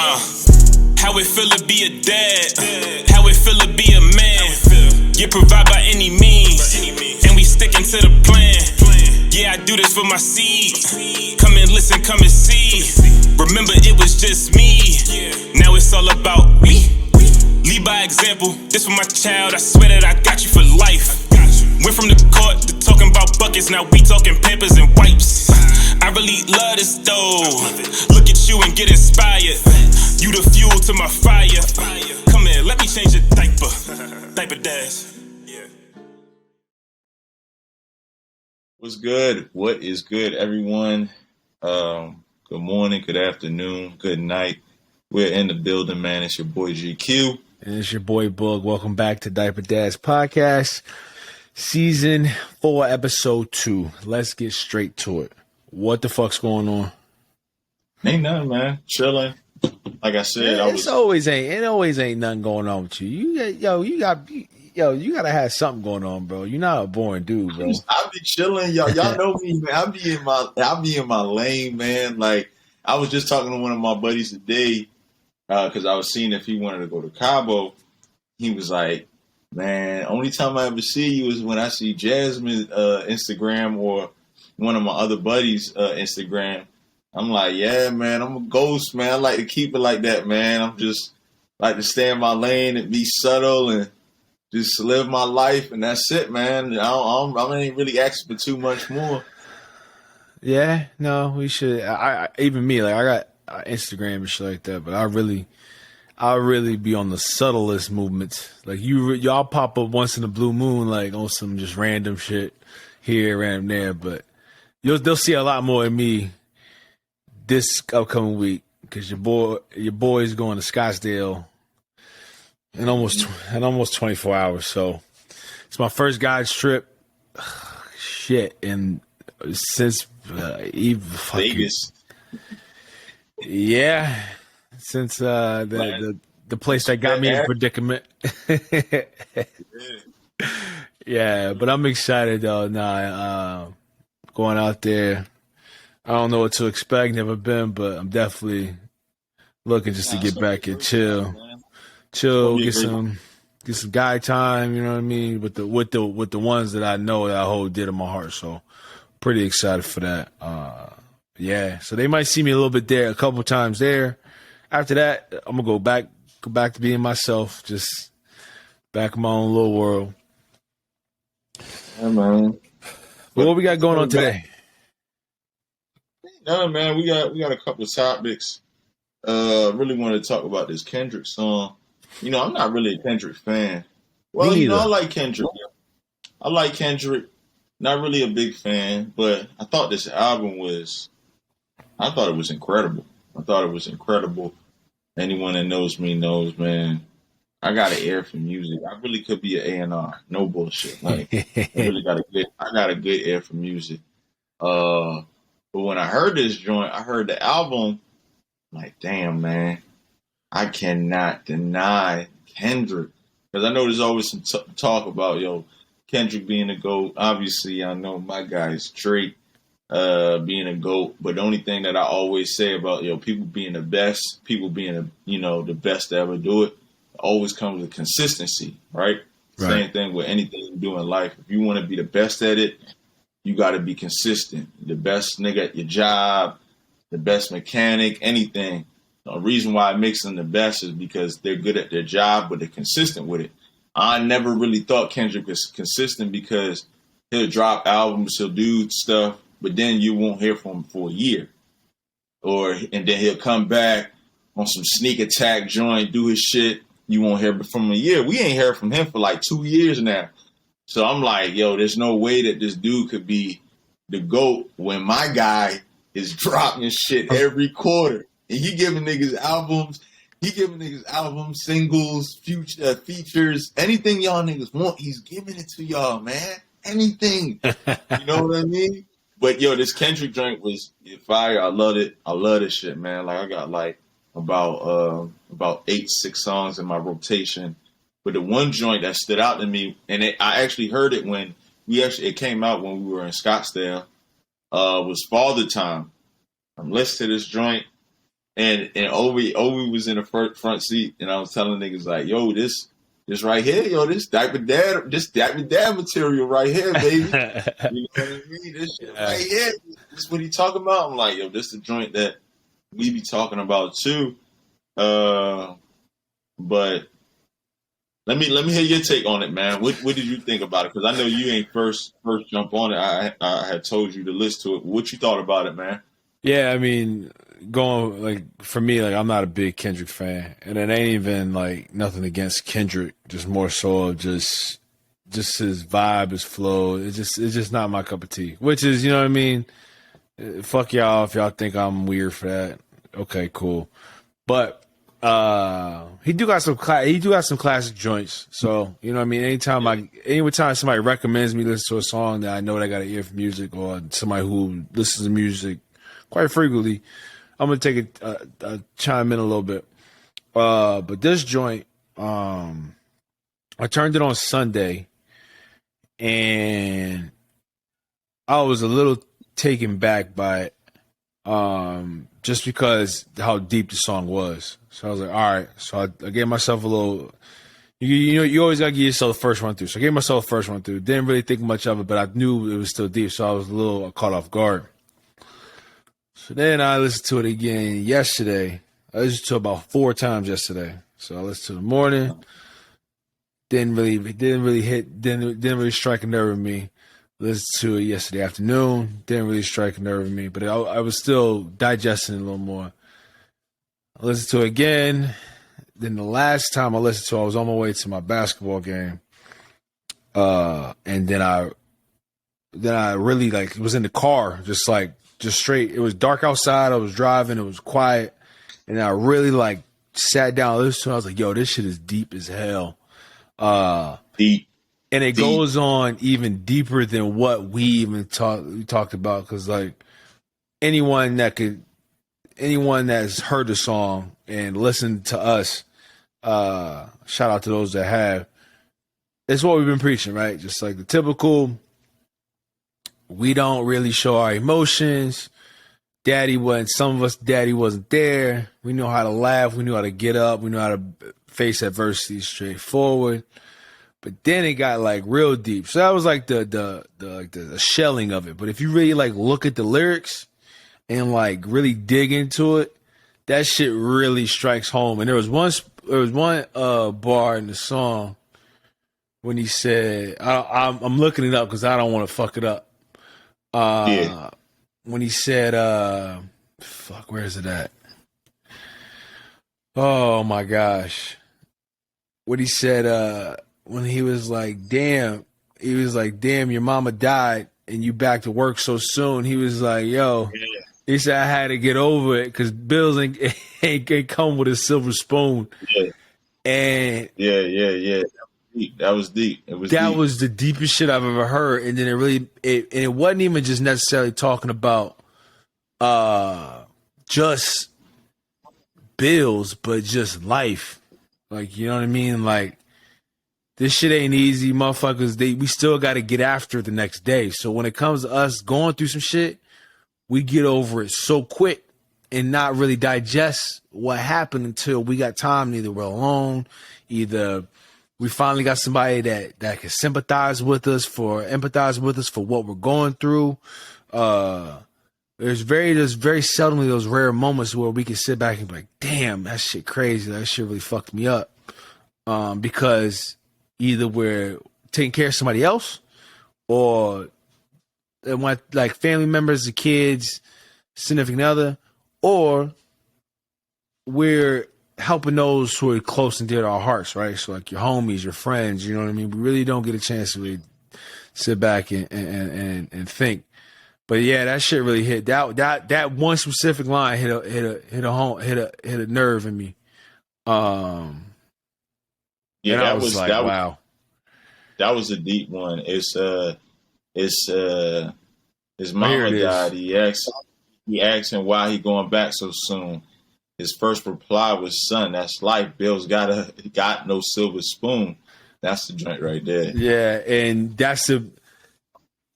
How it feel to be a dad, how it feel to be a man. Get provide by any means, and we sticking to the plan. Yeah, I do this for my seed. Come and listen, come and see. Remember it was just me, now it's all about me. Lead by example, this for my child, I swear that I got you for life. Went from the court to talking about buckets, now we talking Pampers and wipes. I really love this though, look at you and get inspired. You the fuel to my fire. Come here, let me change your diaper dash. What's good? What is good, everyone? Good morning, good afternoon, good night. We're in the building, man. It's your boy GQ. And it's your boy Boog. Welcome back to Diaper Dash Podcast, Season 4, Episode 2. Let's get straight to it. What the fuck's going on? Ain't nothing, man. Chilling. Like I said, it always ain't nothing going on with you. You gotta have something going on, bro. You're not a boring dude, bro. I be chilling, y'all. Y'all know me, man. I be in my lane, man. Like I was just talking to one of my buddies today, because I was seeing if he wanted to go to Cabo. He was like, "Man, only time I ever see you is when I see Jasmine's Instagram or one of my other buddies' Instagram." I'm like, yeah, man, I'm a ghost, man. I like to keep it like that, man. I'm just like to stay in my lane and be subtle and just live my life, and that's it, man. I ain't really asking for too much more. Yeah, no, we should. I even me, like I got Instagram and shit like that, but I really be on the subtlest movements. Like y'all pop up once in a blue moon, like on some just random shit here, random there, but they'll see a lot more of me this upcoming week, because your boy's going to Scottsdale in almost 24 hours. So it's my first guys trip. Shit, and since Vegas, yeah, since the place that got me in predicament. Yeah, but I'm excited though. Going out there. I don't know what to expect. Never been, but I'm definitely looking just to get back and chill, get some guy time. You know what I mean? With the ones that I know that I hold dear to my heart. So pretty excited for that. Yeah. So they might see me a little bit there, a couple times there. After that, I'm gonna go back to being myself, just back in my own little world. Yeah, man. But what we got going on today? No, man, we got a couple of topics. Really want to talk about this Kendrick song. You know, I'm not really a Kendrick fan. Well, you know, I like Kendrick. Not really a big fan, but I thought this album was incredible. Anyone that knows me knows, man, I got an ear for music. I really could be an A&R. No bullshit. Like, I got a good ear for music. But when I heard this joint, I heard the album, I'm like, damn, man, I cannot deny Kendrick. Because I know there's always some talk about, Kendrick being a GOAT. Obviously, I know my guy is Drake being a GOAT. But the only thing that I always say about, people being the best, people being, the best to ever do it, always comes with consistency, right? Same thing with anything you do in life. If you want to be the best at it, you got to be consistent. The best nigga at your job, the best mechanic, anything. The reason why it makes them the best is because they're good at their job, but they're consistent with it. I never really thought Kendrick was consistent because he'll drop albums, he'll do stuff, but then you won't hear from him for a year. And then he'll come back on some sneak attack joint, do his shit. You won't hear from him a year. We ain't heard from him for like 2 years now. So I'm like, there's no way that this dude could be the GOAT when my guy is dropping shit every quarter. And he giving niggas albums, singles, future features, anything y'all niggas want, he's giving it to y'all, man. Anything. You know what I mean? But this Kendrick joint was fire. I loved it. I love this shit, man. Like I got like about 6 songs in my rotation. But the one joint that stood out to me, and I actually heard it when it came out when we were in Scottsdale, was Father Time. I'm listening to this joint, and Obi was in the front seat, and I was telling niggas like, yo, this right here, yo, this diaper dad material right here, baby. You know what I mean? This shit right here. This is what he talking about. I'm like, yo, this the joint that we be talking about too. But let me hear your take on it, man. What did you think about it? Because I know you ain't first jump on it. I had told you to listen to it. What you thought about it, man? Yeah, I mean, going like for me, like I'm not a big Kendrick fan, and it ain't even like nothing against Kendrick. Just more so of just his vibe, his flow. It's just not my cup of tea. Which is, you know what I mean? Fuck y'all if y'all think I'm weird for that. Okay, cool. But he do got some classic joints. So you know what I mean. Anytime somebody recommends me listen to a song that I know that I got an ear for music, or somebody who listens to music quite frequently, I'm gonna take a chime in a little bit. But this joint, I turned it on Sunday, and I was a little taken back by it, just because how deep the song was. So I was like, all right. So I gave myself a little. You always gotta give yourself the first run through. So I gave myself the first run through. Didn't really think much of it, but I knew it was still deep, so I was a little caught off guard. So then I listened to it again yesterday. I listened to it about 4 times yesterday. So I listened to it in the morning. Didn't really strike a nerve with me. Listened to it yesterday afternoon. Didn't really strike a nerve with me, but I was still digesting it a little more. I listened to it again. Then the last time I listened to it, I was on my way to my basketball game. And then I really was in the car, just straight. It was dark outside. I was driving. It was quiet. And I really sat down, listened to it. I was like, yo, this shit is deep as hell. Deep. And it goes on even deeper than what we even talked about. Because anyone that's heard the song and listened to us, shout out to those that have. It's what we've been preaching, right? Just like the typical, we don't really show our emotions. Some of us, daddy wasn't there. We know how to laugh. We knew how to get up. We know how to face adversity straightforward. But then it got real deep. So that was the shelling of it. But if you really look at the lyrics and really dig into it, that shit really strikes home. And there was one bar in the song when he said, I'm looking it up because I don't want to fuck it up. When he said, where is it at? Oh my gosh. What he said, when he was damn, your mama died and you back to work so soon. He was like, yo, he said, I had to get over it because bills ain't come with a silver spoon. Yeah. And that was deep. That was the deepest shit I've ever heard. And then it wasn't even just necessarily talking about just bills, but just life. You know what I mean? This shit ain't easy, motherfuckers. We still got to get after it the next day. So when it comes to us going through some shit, we get over it so quick and not really digest what happened until we got time. Either we're alone, either we finally got somebody that can empathize with us for what we're going through. There's very seldomly those rare moments where we can sit back and be like, damn, that shit crazy. That shit really fucked me up. Because either we're taking care of somebody else, or they want family members, the kids, significant other, or we're helping those who are close and dear to our hearts, right? So your homies, your friends, you know what I mean? We really don't get a chance to really sit back and think. But yeah, that shit really hit. That one specific line hit a nerve in me. Yeah, that was wow. That was a deep one. His mama died. He asked him why he going back so soon. His first reply was, "Son, that's life. Bill's got no silver spoon." That's the joint right there. Yeah, and that's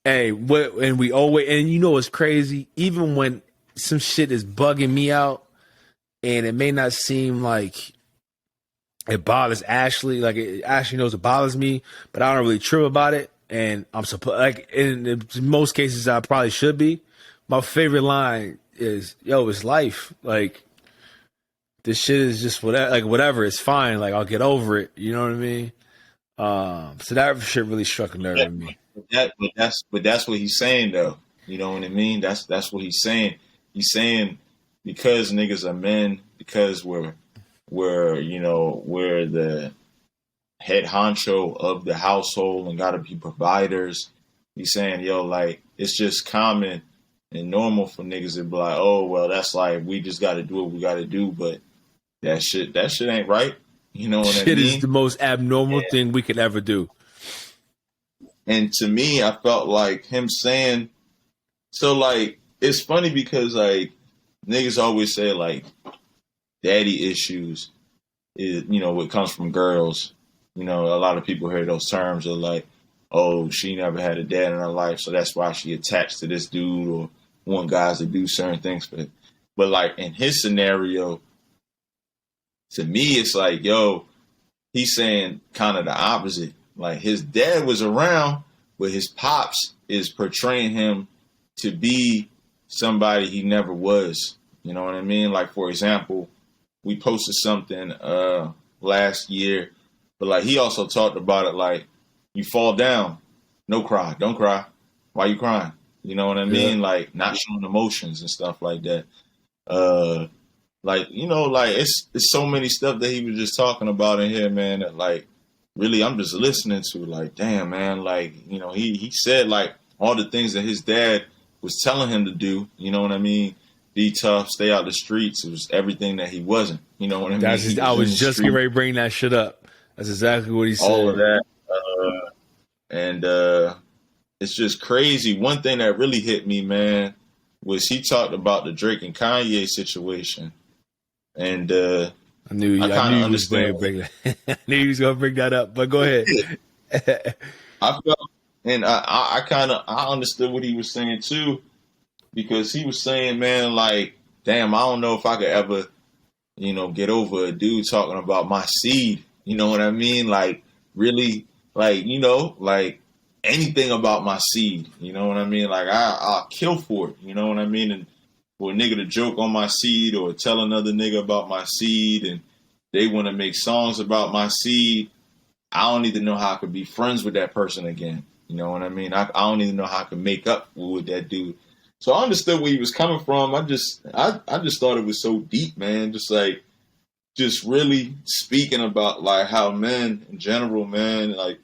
and we always, and you know what's crazy? Even when some shit is bugging me out, and it may not seem like it bothers Ashley. Like Ashley knows it bothers me, but I don't really trip about it. And I'm supposed like in most cases I probably should be. My favorite line is, "Yo, it's life. Like this shit is just whatever. Like whatever, it's fine. Like I'll get over it. You know what I mean?" So that shit really struck a nerve in me. But that's what he's saying though. You know what I mean? That's what he's saying. He's saying because niggas are men, because we're the head honcho of the household and gotta be providers. He's saying, yo, like it's just common and normal for niggas to be like, oh well, that's like we just gotta do what we gotta do, but that shit ain't right. You know what I mean? Shit is the most abnormal thing we could ever do. And to me, I felt like him saying, so like, it's funny because like niggas always say like daddy issues is, what comes from girls. A lot of people hear those terms of like, oh, she never had a dad in her life, so that's why she attached to this dude or want guys to do certain things for him. But like in his scenario, to me, it's like, yo, he's saying kind of the opposite. Like his dad was around, but his pops is portraying him to be somebody he never was. You know what I mean? Like, for example, we posted something last year, but like he also talked about it like, you fall down, no cry, don't cry. Why you crying? You know what I mean? Yeah. Like not showing emotions and stuff like that. Like, like it's so many stuff that he was just talking about in here, man, that like really I'm just listening to like, damn, man, like, he said like all the things that his dad was telling him to do, you know what I mean? Be tough, stay out the streets. It was everything that he wasn't, you know what I mean? I was just getting ready to bring that shit up. That's exactly what he said. All of that. And it's just crazy. One thing that really hit me, man, was he talked about the Drake and Kanye situation. And I knew you was going to bring that. I knew you was going to bring that up, but go ahead. I felt, and I understood what he was saying too, because he was saying, man, like, damn, I don't know if I could ever, get over a dude talking about my seed. You know what I mean? Like, really, like, like anything about my seed. You know what I mean? Like, I'll kill for it. You know what I mean? And for a nigga to joke on my seed or tell another nigga about my seed and they want to make songs about my seed, I don't even know how I could be friends with that person again. You know what I mean? I don't even know how I could make up with that dude. So I understood where he was coming from. I just thought it was so deep, man. Just really speaking about like how men in general, man, like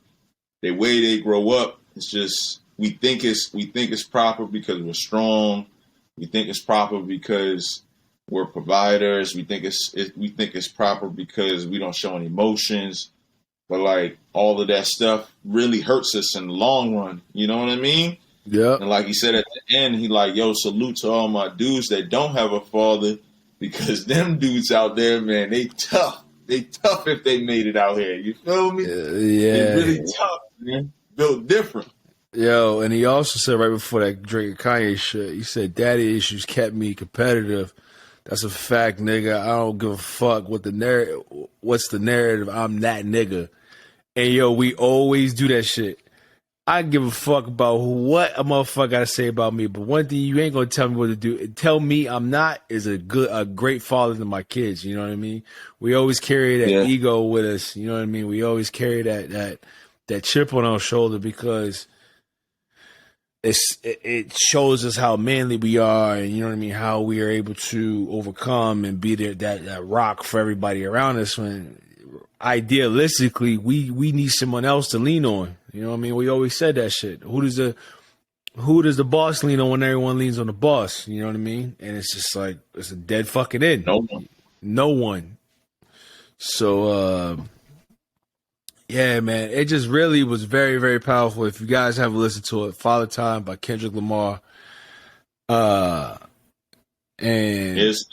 the way they grow up, it's just we think it's proper because we're strong. We think it's proper because we're providers. We think it's proper because we don't show any emotions. But like all of that stuff really hurts us in the long run. You know what I mean? Yeah. And like he said at the end, he like, yo, salute to all my dudes that don't have a father, because them dudes out there, man, they tough. They tough if they made it out here. You feel me? Yeah. They're really tough, man. Built different. Yo, and he also said right before that Drake and Kanye shit, he said, daddy issues kept me competitive. That's a fact, nigga. I don't give a fuck what what's the narrative. I'm that nigga. And yo, we always do that shit. I give a fuck about what a motherfucker got to say about me, but one thing you ain't gonna tell me what to do. Tell me I'm not is a great father to my kids. You know what I mean? We always carry that ego with us. You know what I mean? We always carry that chip on our shoulder because it shows us how manly we are, and you know what I mean, how we are able to overcome and be there that rock for everybody around us. When idealistically we need someone else to lean on. You know what I mean? We always said that shit. Who does the boss lean on when everyone leans on the boss? You know what I mean? And it's just like it's a dead fucking end. No one. So yeah, man, it just really was very, very powerful. If you guys haven't listened to it, Father Time by Kendrick Lamar. And here's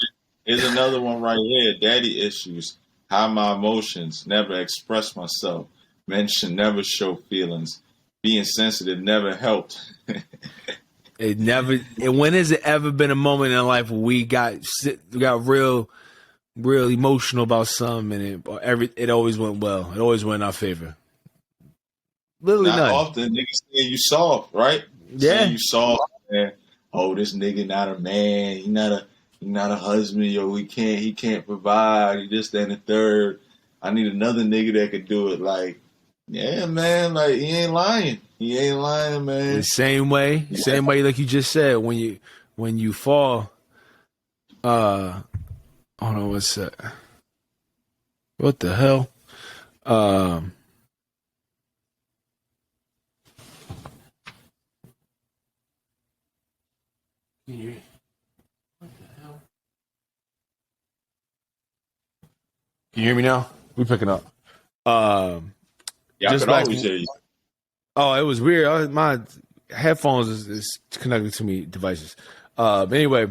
another one right here. Daddy issues. How my emotions never express myself. Men should never show feelings. Being sensitive never helped. When has it ever been a moment in life where we got real real emotional about something, and it always went well. It always went in our favor. Literally Not none. often niggas saying you soft, right? Saying Yeah. you soft, man. Oh, this nigga not a man. He not a husband. Yo, he can't provide. He this, that, and the third. I need another nigga that could do it. Like, yeah, man. Like he ain't lying. He ain't lying, The man. same way, like you just said, when you fall, hold on, what's that? What the hell? Can you, what the hell? Can you hear me now? We picking up. Yeah, Just I could like, always hear you. oh, it was weird. My headphones is connected to me devices. But anyway,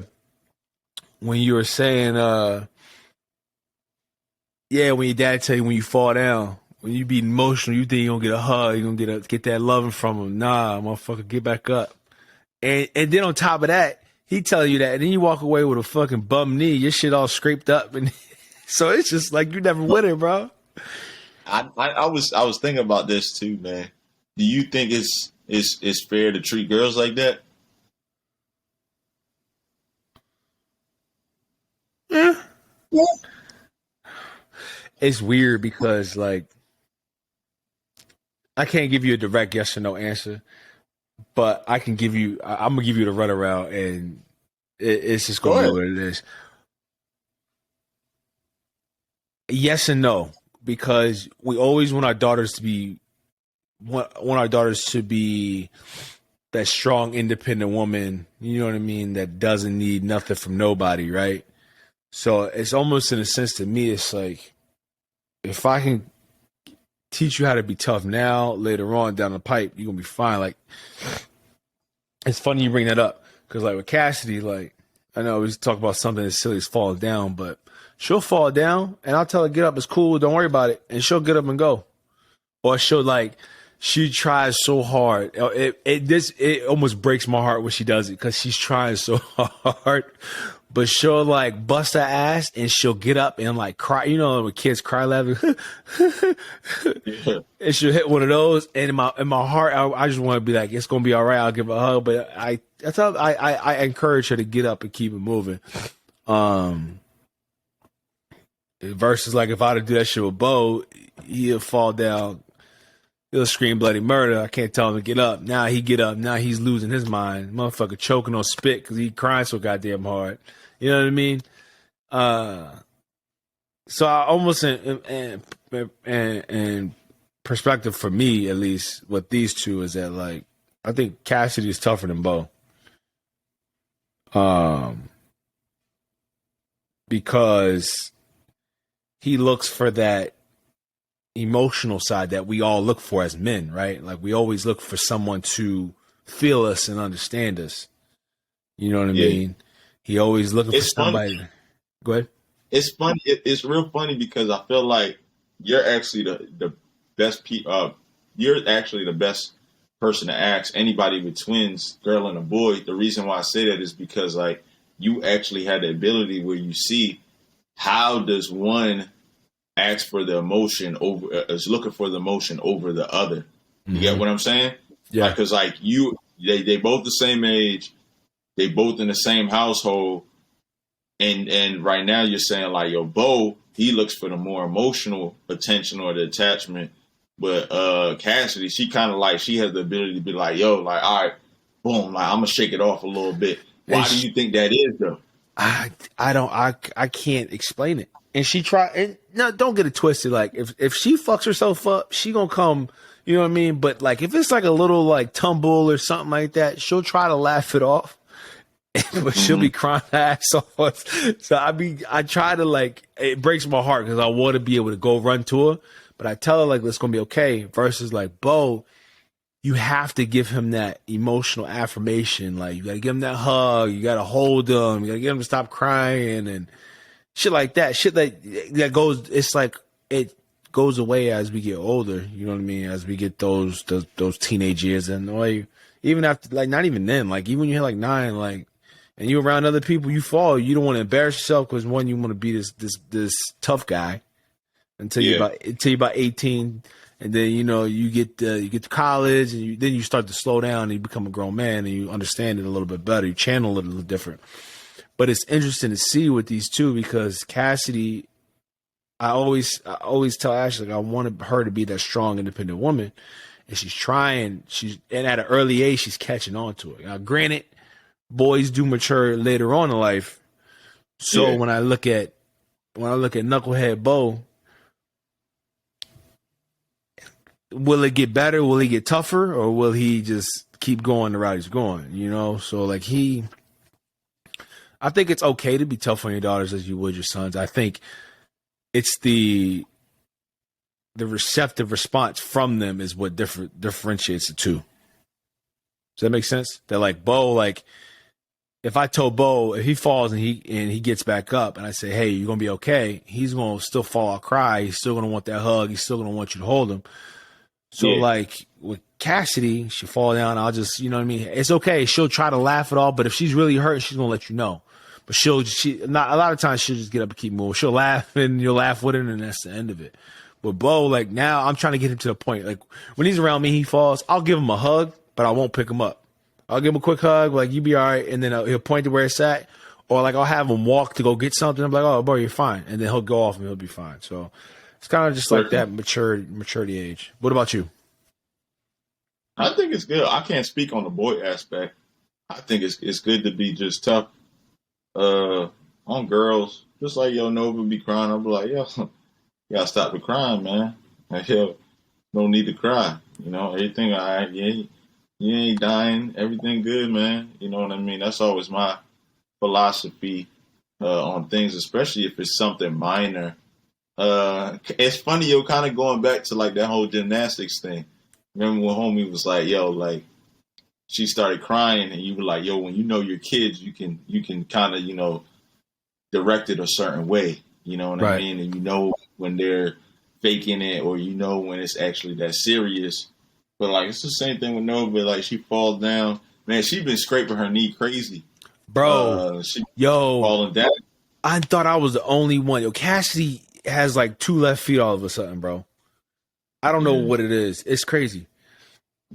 when you were saying, yeah, when your dad tell you when you fall down, when you be emotional, you think you're gonna get a hug, you're gonna get that loving from him. Nah, motherfucker, get back up. And then on top of that, he telling you that, and then you walk away with a fucking bum knee, your shit all scraped up, and so it's just like you never with it, bro. I was thinking about this too, man. Do you think it's fair to treat girls like that? Yeah. It's weird because like I can't give you a direct yes or no answer, but I can give you. I'm gonna give you the runaround, and it's just gonna be what it is. Yes and no, because we always want our daughters to be that strong, independent woman. You know what I mean? That doesn't need nothing from nobody, right? So it's almost in a sense to me, it's like if I can teach you how to be tough now, later on down the pipe, you're gonna be fine. Like it's funny you bring that up because like with Cassidy, like I know we talk about something as silly as falling down, but she'll fall down and I'll tell her get up, it's cool, don't worry about it, and she'll get up and go. Or she'll like she tries so hard. It almost breaks my heart when she does it because she's trying so hard. But she'll like bust her ass and she'll get up and like cry. You know when kids cry laughing, and she'll hit one of those. And in my heart, I just want to be like, it's gonna be all right. I'll give her a hug. But I encourage her to get up and keep it moving. Versus like if I'd have do that shit with Bo, he'll fall down. He'll scream bloody murder. I can't tell him to get up. Now he get up. Now he's losing his mind. Motherfucker choking on spit because he crying so goddamn hard. You know what I mean? So I almost in perspective for me, at least, with these two is that like I think Cassidy is tougher than Bo. Because he looks for that emotional side that we all look for as men, right? Like we always look for someone to feel us and understand us. You know what I mean? He always looking for somebody. Funny. Go ahead. It's funny. It's real funny because I feel like you're actually the best. You're actually the best person to ask anybody with twins, girl and a boy. The reason why I say that is because like you actually had the ability where you see how does one ask for the emotion over is looking for the emotion over the other. You get what I'm saying? Yeah. Because like they both the same age, they both in the same household, and right now you're saying like yo, Bo, he looks for the more emotional attention or the attachment, but Cassidy, she kind of like she has the ability to be like yo, like all right, boom, like I'm gonna shake it off a little bit. Why do you think that is though? I can't explain it. And she and no, don't get it twisted. Like if she fucks herself up, she gonna come, you know what I mean? But like if it's like a little like tumble or something like that, she'll try to laugh it off. But she'll be crying her ass off. So I try to like, it breaks my heart because I want to be able to go run to her. But I tell her like it's gonna be okay. Versus like Bo, you have to give him that emotional affirmation. Like you gotta give him that hug, you gotta hold him, you gotta get him to stop crying and shit like that. Shit that goes. It's like it goes away as we get older. You know what I mean? As we get those teenage years, and like even after, like not even then, like even when you hit like 9, like and you around other people, you fall. You don't want to embarrass yourself because one, you want to be this tough guy until you about 18, and then you get to college, and then you start to slow down and you become a grown man and you understand it a little bit better. You channel it a little different. But it's interesting to see with these two because Cassidy, I always tell Ashley, like, I wanted her to be that strong, independent woman, and she's trying. And at an early age, she's catching on to it. Now, granted, boys do mature later on in life. So when I look at Knucklehead Bo, will it get better? Will he get tougher, or will he just keep going the route he's going? So like I think it's okay to be tough on your daughters as you would your sons. I think it's the receptive response from them is what differentiates the two. Does that make sense? That like Bo, like if I told Bo if he falls and he gets back up and I say, hey, you're gonna be okay, he's gonna still fall out, cry. He's still gonna want that hug. He's still gonna want you to hold him. So like with Cassidy, she fall down. I'll just, you know what I mean? It's okay. She'll try to laugh it off, but if she's really hurt, she's gonna let you know. But not a lot of times she'll just get up and keep moving. She'll laugh and you'll laugh with her, and that's the end of it. But Bo, like now, I'm trying to get him to the point. Like when he's around me, he falls. I'll give him a hug, but I won't pick him up. I'll give him a quick hug, like you be all right, and then he'll point to where it's at, or like I'll have him walk to go get something. I'm like, oh, bro, you're fine, and then he'll go off and he'll be fine. So it's kind of just like that maturity age. What about you? I think it's good. I can't speak on the boy aspect. I think it's good to be just tough on girls. Just like Nova be crying, I'll be like, yo, you gotta stop the crying, man. Like, yo, no need to cry. Everything all right. You ain't dying. Everything good, man. You know what I mean? That's always my philosophy on things, especially if it's something minor. It's funny, kind of going back to like that whole gymnastics thing. Remember when homie was like, yo, like she started crying and you were like, yo, when your kids, you can kind of, direct it a certain way. You know what I mean? And when they're faking it, or when it's actually that serious. But like it's the same thing with Nova. Like she falls down. Man, she been scraping her knee crazy. Bro. Falling down. I thought I was the only one. Cassidy has like two left feet all of a sudden, bro. I don't know what it is. It's crazy.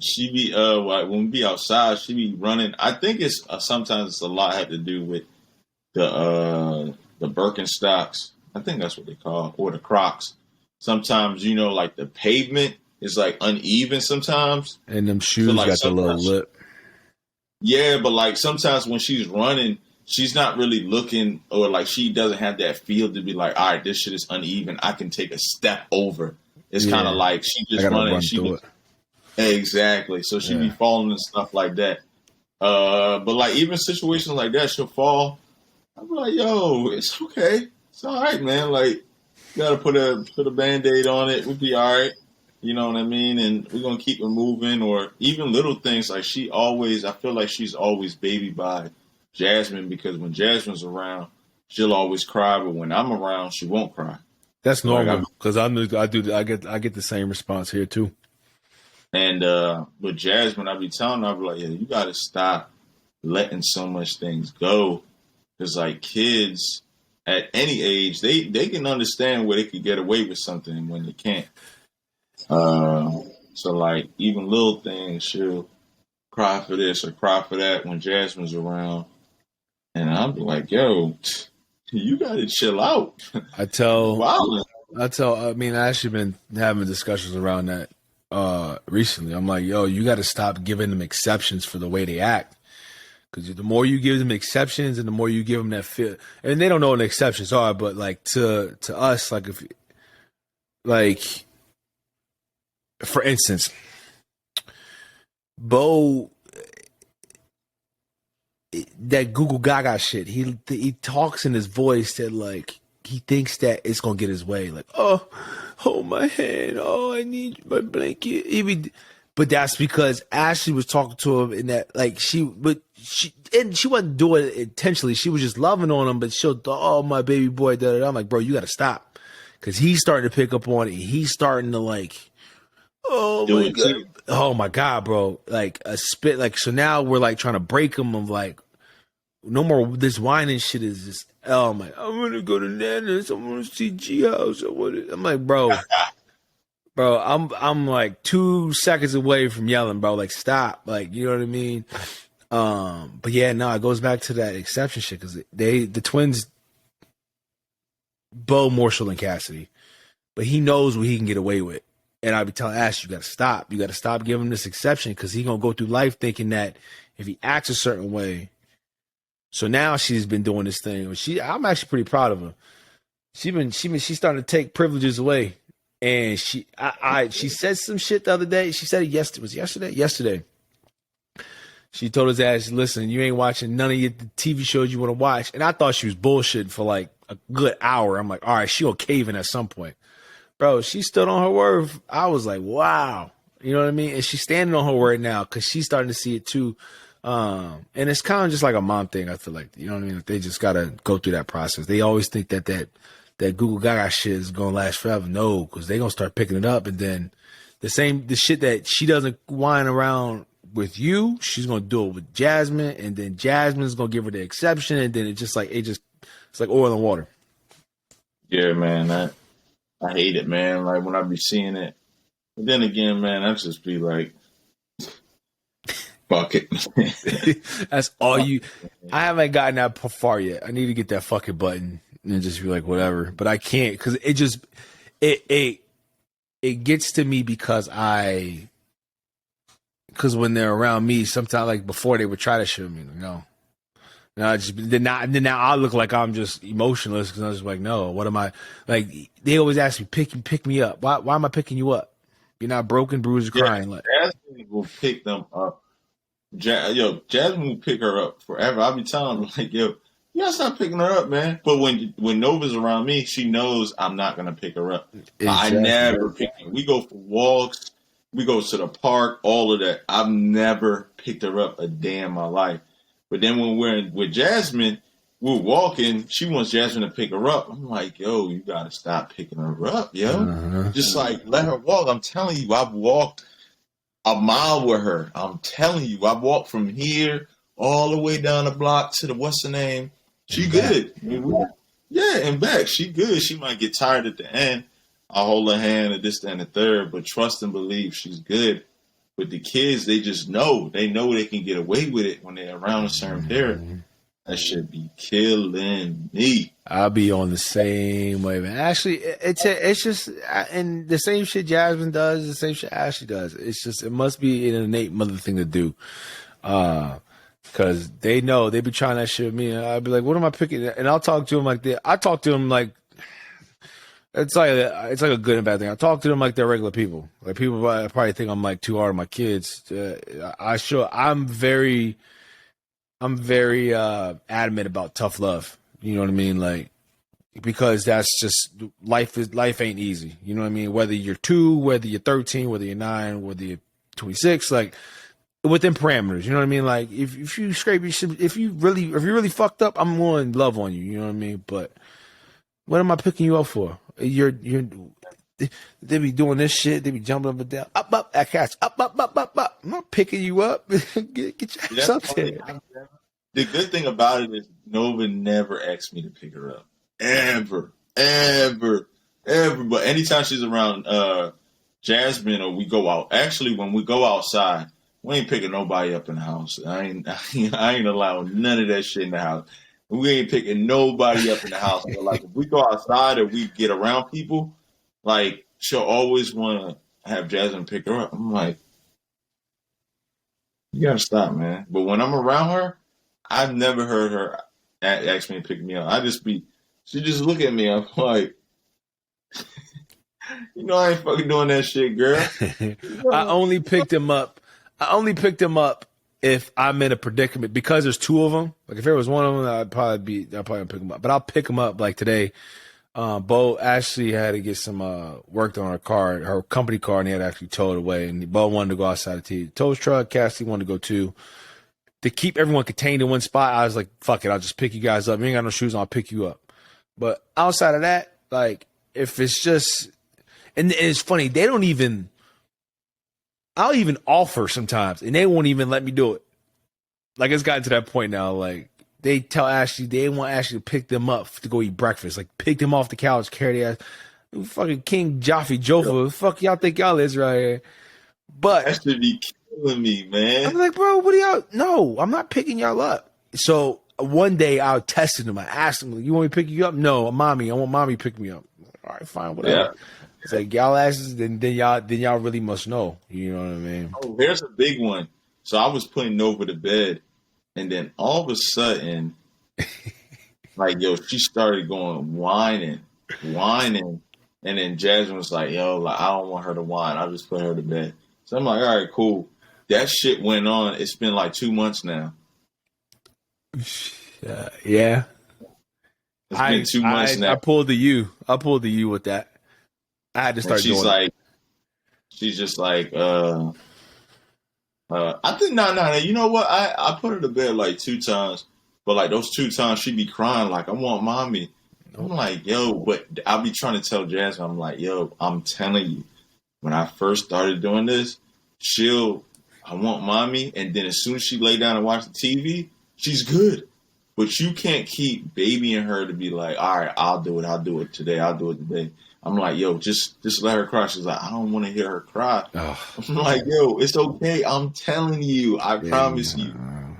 She be when we be outside, she be running. I think it's sometimes it's a lot have to do with the Birkenstocks. I think that's what they call, or the Crocs. Sometimes like the pavement is like uneven sometimes, and them shoes so, like, got the little lip. Yeah, but like sometimes when she's running, she's not really looking, or like she doesn't have that feel to be like, all right, this shit is uneven. I can take a step over. It's kind of like she just running. Exactly. So she be falling and stuff like that. But like even situations like that, she'll fall. I'm like, yo, it's okay. It's all right, man. Like you gotta put a Band-Aid on it. We'll be all right. You know what I mean? And we're gonna keep it moving. Or even little things like I feel like she's always babied by Jasmine, because when Jasmine's around, she'll always cry, but when I'm around, she won't cry. That's normal, because I get the same response here too. And with Jasmine, I be telling her, I be like, yeah, you gotta stop letting so much things go. Because like kids at any age, they can understand where they could get away with something and when they can't. So like even little things, she'll cry for this or cry for that when Jasmine's around, and I'll be like, yo, you gotta chill out. I mean, I actually been having discussions around that recently. I'm like, yo, you got to stop giving them exceptions for the way they act. Because the more you give them exceptions and the more you give them that feel, and they don't know what the exceptions are, but like to us, like if, like, for instance, Bo, that Google Gaga shit, he talks in his voice that like he thinks that it's gonna get his way. Like, oh, hold my hand. Oh, I need my blanket. But that's because Ashley was talking to him in that, like, she wasn't doing it intentionally. She was just loving on him, but she'll, oh, my baby boy. I'm like, bro, you got to stop. Because he's starting to pick up on it. He's starting to like, oh my God, bro. Like a spit. Like, so now we're like trying to break him of like, no more this whining shit is just, oh, I'm like, I want to go to Nana's. I want to see G House. I'm like, bro, I'm like 2 seconds away from yelling, bro. Like, stop. Like, you know what I mean? But yeah, no, it goes back to that exception shit because the twins, Bo more so than Cassidy, but he knows what he can get away with. And I'd be telling Ash, you got to stop. You got to stop giving him this exception because he's going to go through life thinking that if he acts a certain way. So now she's been doing this thing. I'm actually pretty proud of her. She's starting to take privileges away. And she said some shit the other day. She said it yesterday. Yesterday. She told his ass, listen, you ain't watching none of the TV shows you want to watch. And I thought she was bullshitting for like a good hour. I'm like, all right, she'll cave in at some point. Bro, she stood on her word. I was like, wow. You know what I mean? And she's standing on her word now because she's starting to see it too. And it's kind of just like a mom thing, I feel like. You know what I mean? They just got to go through that process. They always think that Google Gaga shit is going to last forever. No, because they're going to start picking it up. And then the shit that she doesn't whine around with you, she's going to do it with Jasmine. And then Jasmine's going to give her the exception. And then it's like oil and water. Yeah, man. I hate it, man. Like when I be seeing it. But then again, man, I just be like, fuck it. That's all you. I haven't gotten that far yet. I need to get that fucking button and just be like, whatever. But I can't because it just it gets to me because when they're around me, sometimes like before they would try to show me, no. No, then now I look like I'm just emotionless because I was like, no, what am I like? They always ask me, pick me up. Why am I picking you up? You're not broken, bruised, crying. Like Jasmine will pick them up. Jasmine will pick her up forever. I'll be telling her like, yo, you gotta stop picking her up, man. But when Nova's around me, she knows I'm not gonna pick her up. Exactly. I never pick her. We go for walks, we go to the park, all of that. I've never picked her up a day in my life. But then when we're with Jasmine, we're walking. She wants Jasmine to pick her up. I'm like, yo, you got to stop picking her up, yo. Uh-huh. Just like let her walk. I'm telling you, I've walked a mile with her. I'm telling you, I've walked from here all the way down the block to the what's the name. She good. And back. She good. She might get tired at the end. I'll hold her hand at this, that, and the third. But trust and believe she's good. But the kids, they just know. They know they can get away with it when they're around a certain parent. That should be killing me. I'll be on the same way, man. Actually, it's just, and the same shit Jasmine does, the same shit Ashley does. It's just, it must be an innate mother thing to do. Because they know, they be trying that shit with me. And I'll be like, what am I picking? And I'll talk to them like that. I talk to them like, it's like a good and bad thing. I talk to them like they're regular people. Like people probably think I'm like too hard on my kids. I'm very adamant about tough love. You know what I mean? Like because that's just life ain't easy. You know what I mean? Whether you're 2, whether you're 13, whether you're 9, whether you're 26, like within parameters. You know what I mean? Like if you scrape your shit, if you really fucked up, I'm going to love on you. You know what I mean? But what am I picking you up for? They be doing this shit. They be jumping up and down, up, that catch, up. I'm not picking you up. get your ass up there. The good thing about it is Nova never asked me to pick her up, ever. But anytime she's around Jasmine or we go out, actually when we go outside, we ain't picking nobody up in the house. I ain't allowing none of that shit in the house. We ain't picking nobody up in the house. But like if we go outside or we get around people, like she'll always want to have Jasmine pick her up. I'm like, you gotta stop, man. But when I'm around her, I've never heard her ask me to pick me up. She just look at me. I'm like, I ain't fucking doing that shit, girl. I only picked him up if I'm in a predicament because there's 2 of them. Like if there was one of them, I'd probably pick him up. But I'll pick him up like today. Bo actually had to get some work on her company car, and he had actually towed away. And Bo wanted to go outside the tow truck. Cassie wanted to go too. To keep everyone contained in one spot, I was like, "Fuck it, I'll just pick you guys up. You ain't got no shoes on, I'll pick you up." But outside of that, like if it's just, and it's funny, they don't even. I'll even offer sometimes, and they won't even let me do it. Like it's gotten to that point now. Like they tell Ashley they want Ashley to pick them up to go eat breakfast. Like pick them off the couch, carry their ass. Fucking King Jaffe Joffa. Fuck y'all think y'all is right here. But That should be killing me, man. I'm like, bro, what are y'all? No, I'm not picking y'all up. So one day I tested him. I asked him, you want me to pick you up? No, mommy. I want mommy to pick me up. All right, fine, whatever. Yeah. It's like y'all asses, then y'all really must know. You know what I mean? Oh, here's a big one. So I was putting Nova to bed, and then all of a sudden, like, yo, she started going whining. And then Jasmine was like, yo, like, I don't want her to whine. I'll just put her to bed. So I'm like, all right, cool. That shit went on. It's been like 2 months now. Yeah. It's been 2 months now. I pulled the U. I pulled the U with that. I had to start doing it. She's just like, I think, no. You know what? I put her to bed like 2 times. But like those 2 times, she'd be crying like, I want mommy. I'm like, yo, but I'll be trying to tell Jasmine, I'm like, yo, I'm telling you, when I first started doing this, I want mommy. And then as soon as she lay down and watch the TV, she's good. But you can't keep babying her to be like, all right, I'll do it today. I'm like, yo, just let her cry. She's like, I don't want to hear her cry. Oh. I'm like, yo, it's okay. I'm telling you. I promise you.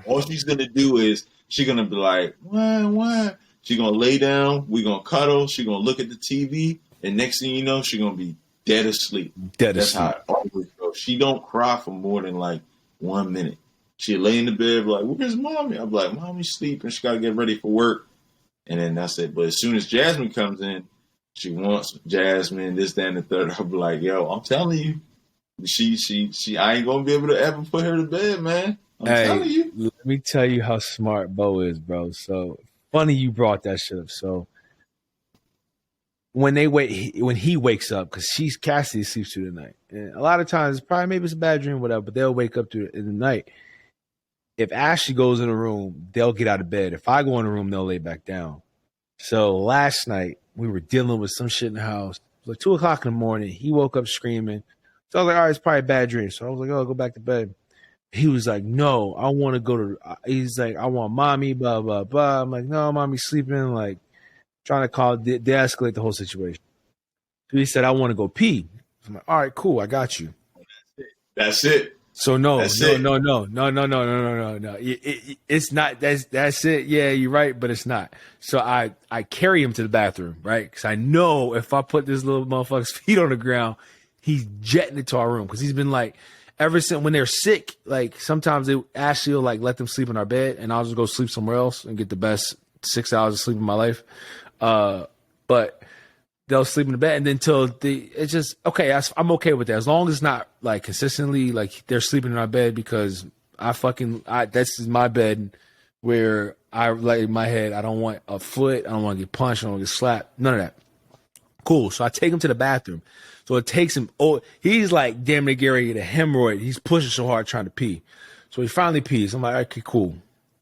All she's going to do is she's going to be like, why? She's going to lay down. We're going to cuddle. She's going to look at the TV. And next thing you know, she's going to be dead asleep. That's how it always goes. She don't cry for more than like 1 minute. She'll lay in the bed like, where's mommy? I'm like, mommy's sleeping. She got to get ready for work. And then that's it. But as soon as Jasmine comes in, she wants Jasmine, this, that, and the third. I'll be like, yo, I'm telling you, I ain't going to be able to ever put her to bed, man. I'm telling you. Let me tell you how smart Bo is, bro. So funny you brought that shit up. So when he wakes up, because Cassidy sleeps through the night. And a lot of times, maybe it's a bad dream, whatever, but they'll wake up in the night. If Ashley goes in a room, they'll get out of bed. If I go in a room, they'll lay back down. So last night, we were dealing with some shit in the house. It was like 2 o'clock in the morning. He woke up screaming. So I was like, all right, it's probably a bad dream. So I was like, oh, go back to bed. He was like, no, I want to go to, he's like, I want mommy, blah, blah, blah. I'm like, no, mommy's sleeping, like trying to de-escalate the whole situation. So he said, I want to go pee. I'm like, all right, cool, I got you. That's it. So no. It's not. That's it. Yeah, you're right, but it's not. So I carry him to the bathroom, right? Because I know if I put this little motherfucker's feet on the ground, he's jetting it to our room. Because he's been like, ever since when they're sick, like sometimes Ashley will like let them sleep in our bed, and I'll just go sleep somewhere else and get the best 6 hours of sleep in my life. But they'll sleep in the bed, and then it's just okay. I'm okay with that as long as it's not like consistently like they're sleeping in our bed, because that's my bed where I lay my head. I don't want a foot. I don't want to get punched. I don't want to get slapped. None of that. Cool. So I take him to the bathroom. So it takes him. Oh, he's like damn near getting ready to get a hemorrhoid. He's pushing so hard trying to pee. So he finally pees. I'm like, okay, cool.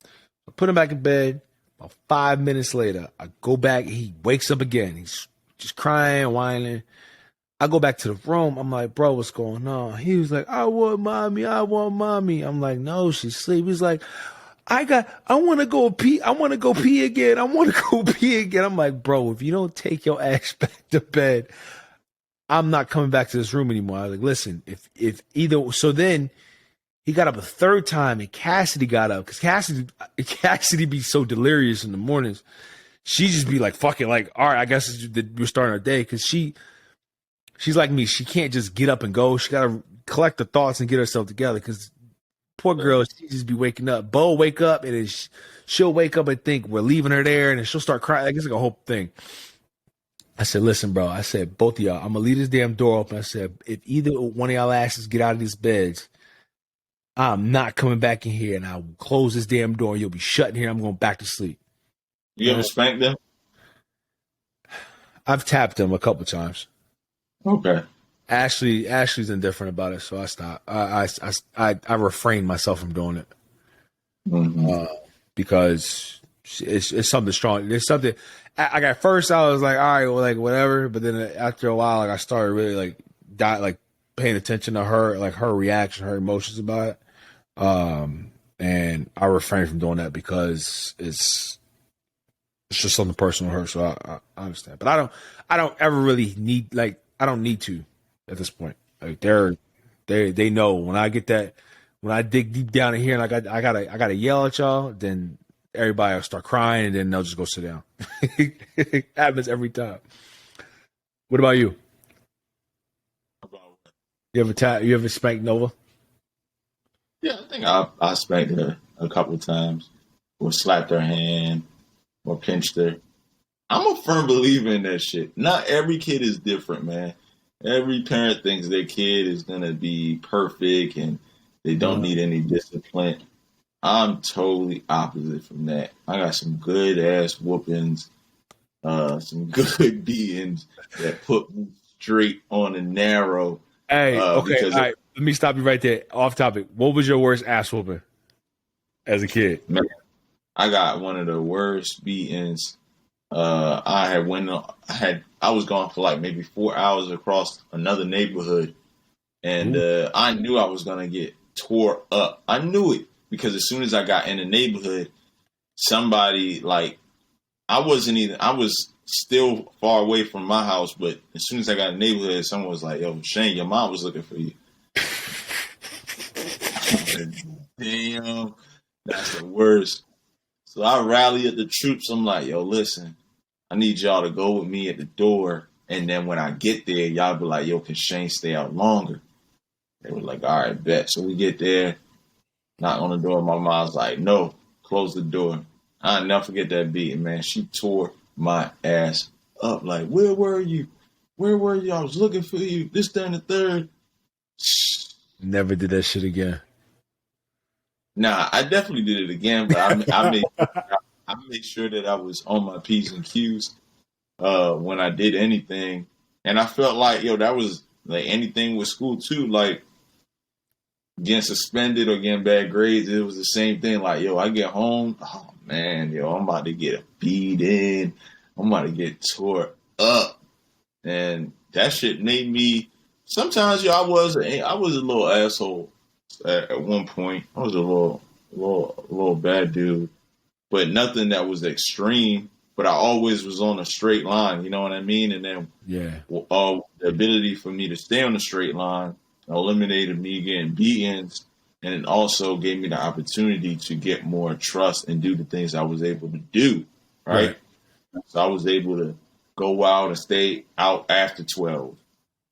I put him back in bed. About 5 minutes later, I go back. He wakes up again. He's just crying, whining. I go back to the room. I'm like, bro, what's going on? He was like, I want mommy. I'm like, no, she's asleep. He's like, I want to go pee. I want to go pee again. I'm like, bro, if you don't take your ass back to bed, I'm not coming back to this room anymore. I was like, listen, if either, so then he got up a third time and Cassidy got up, because Cassidy be so delirious in the mornings. She just be like, fuck it, like, all right, I guess we're starting our day, because she's like me. She can't just get up and go. She got to collect the thoughts and get herself together, because poor girl, she just be waking up. Bo wake up, and then she'll wake up and think we're leaving her there, and then she'll start crying. Like, it's like a whole thing. I said, listen, bro. I said, both of y'all, I'm going to leave this damn door open. I said, if either one of y'all asses get out of these beds, I'm not coming back in here, and I will close this damn door, and you'll be shut in here. I'm going back to sleep. You ever spanked them? I've tapped them a couple times. Okay. Ashley's indifferent about it, so I stopped. I refrained myself from doing it. Mm-hmm. Because it's something strong. There's something. At first I was like, all right, well, like whatever. But then after a while, like I started really like paying attention to her, like her reaction, her emotions about it. and I refrain from doing that because it's just something personal to her. So I understand, but I don't ever really need I don't need to at this point. Like they know when I get that when I dig deep down in here and I gotta yell at y'all, then everybody will start crying and then they'll just go sit down. It happens every time. What about you? You ever spanked Nova? Yeah, I think I spanked her a couple of times, or slapped her hand, or pinched her. I'm a firm believer in that shit. Not every kid is different, man. Every parent thinks their kid is gonna be perfect and they don't need any discipline. I'm totally opposite from that. I got some good ass whoopings, some good beatings that put me straight on the narrow. Hey, okay, all right. Let me stop you right there. Off topic. What was your worst ass whooping as a kid? Man, I got one of the worst beatings. I was gone for like maybe 4 hours across another neighborhood, and I knew I was gonna get tore up. I knew it because as soon as I got in the neighborhood, somebody I was still far away from my house, but as soon as I got in the neighborhood, someone was like, "Yo, Shane, your mom was looking for you." Damn, that's the worst. So I rally at the troops. I'm like, "Yo, listen, I need y'all to go with me at the door, and then when I get there, y'all be like, yo, can Shane stay out longer?" They were like, "All right, bet." So we get there, knock on the door. My mom's like, "No, close the door." I'll never forget that beating, man. She tore my ass up. Like, "Where were you? Where were you? I was looking for you. This, that, and the third." Never did that shit again. Nah, I definitely did it again, but I made sure that I was on my P's and Q's when I did anything. And I felt like, yo, that was like anything with school too. Like getting suspended or getting bad grades, it was the same thing. Like, yo, I get home, oh man, yo, I'm about to get a beating. I'm about to get tore up. And that shit made me, sometimes, yo, I was a little asshole at one point. I was a little bad dude, but nothing that was extreme. But I always was on a straight line, you know what I mean? And then the ability for me to stay on a straight line eliminated me getting beatings, and it also gave me the opportunity to get more trust and do the things I was able to do, right? So I was able to go out and stay out after 12,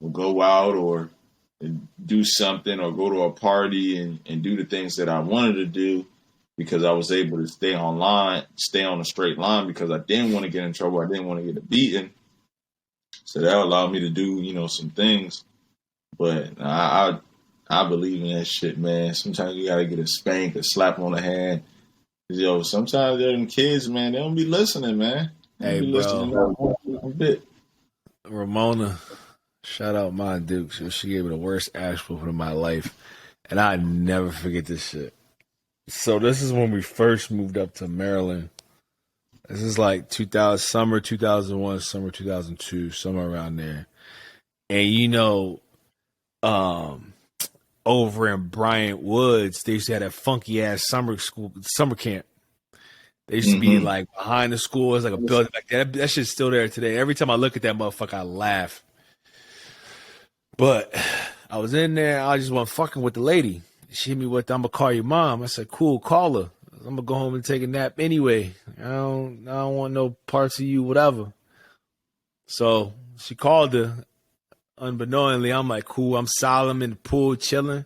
or go out or do something, or go to a party and do the things that I wanted to do, because I was able to stay on a straight line, because I didn't want to get in trouble. I didn't want to get a beating. So that allowed me to do, some things. But I believe in that shit, man. Sometimes you got to get a spank, a slap on the hand. Yo, sometimes them kids, man, they don't be listening, man. Hey, be bro. Listening a bit. Ramona, shout out my Duke. She gave me the worst ass whooping of my life. And I never forget this shit. So this is when we first moved up to Maryland. This is like summer 2001, summer 2002, somewhere around there. And over in Bryant Woods, they used to have that funky ass summer camp. They used to be like behind the school. It's like a building back there. That shit's still there today. Every time I look at that motherfucker, I laugh. But I was in there. I just wasn't fucking with the lady. She hit me with, "I'm gonna call your mom." I said, "Cool, call her. I'm gonna go home and take a nap anyway. I don't want no parts of you, whatever." So she called her. Unbeknowingly, I'm like, cool. I'm solemn in the pool, chilling.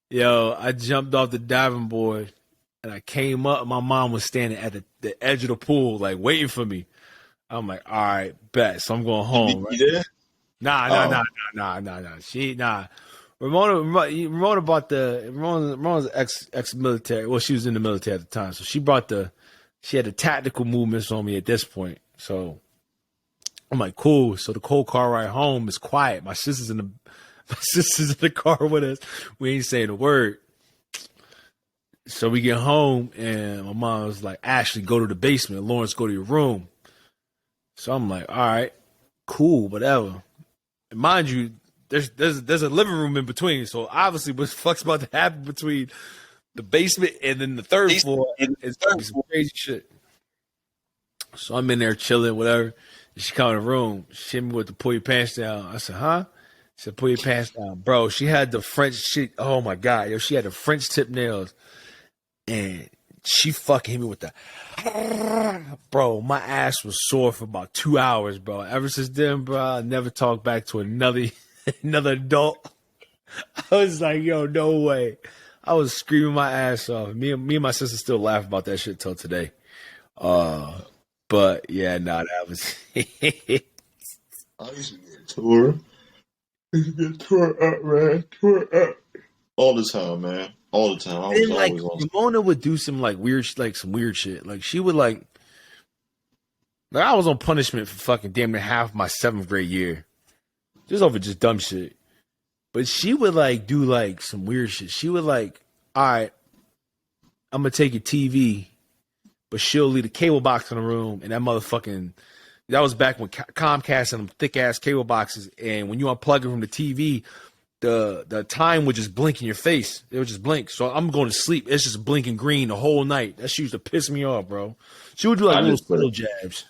Yo, I jumped off the diving board and I came up. My mom was standing at the edge of the pool, like waiting for me. I'm like, all right, bet. So I'm going home. Right? Nah. Ramona bought Ramona's ex-military. Well, she was in the military at the time, so she had the tactical movements on me at this point. So I'm like, cool. So the cold car ride home is quiet. My sister's in the car with us. We ain't saying a word. So we get home and my mom was like, "Ashley, go to the basement. Lawrence, go to your room." So I'm like, all right, cool, whatever. And mind you, there's a living room in between. So obviously what the fuck's about to happen between the basement, and then the third floor is some crazy shit. So I'm in there chilling, whatever. And she come in the room. She hit me with the pull your pants down. I said, huh? She said, pull your pants down. Bro, she had the French shit. Oh, my God. Yo, she had the French tip nails. And she fucking hit me with the... Bro, my ass was sore for about 2 hours, bro. Ever since then, bro, I never talked back to another adult. I was like, yo, no way. I was screaming my ass off. Me and my sister still laugh about that shit till today. But yeah, nah, that was. I used to get tore. I used to get tore up, man. Tore up all the time, man. All the time. I was like always on. Ramona would do some weird shit. Like she would like I was on punishment for fucking damn near half my 7th grade year, just over just dumb shit. But she would like do like some weird shit. She would like, all right, I'm gonna take your TV, but she'll leave the cable box in the room, and that was back when Comcast and them thick ass cable boxes, and when you unplug it from the TV, the time would just blink in your face. It would just blink. So I'm going to sleep. It's just blinking green the whole night. That shit used to piss me off, bro. She would do like little jabs.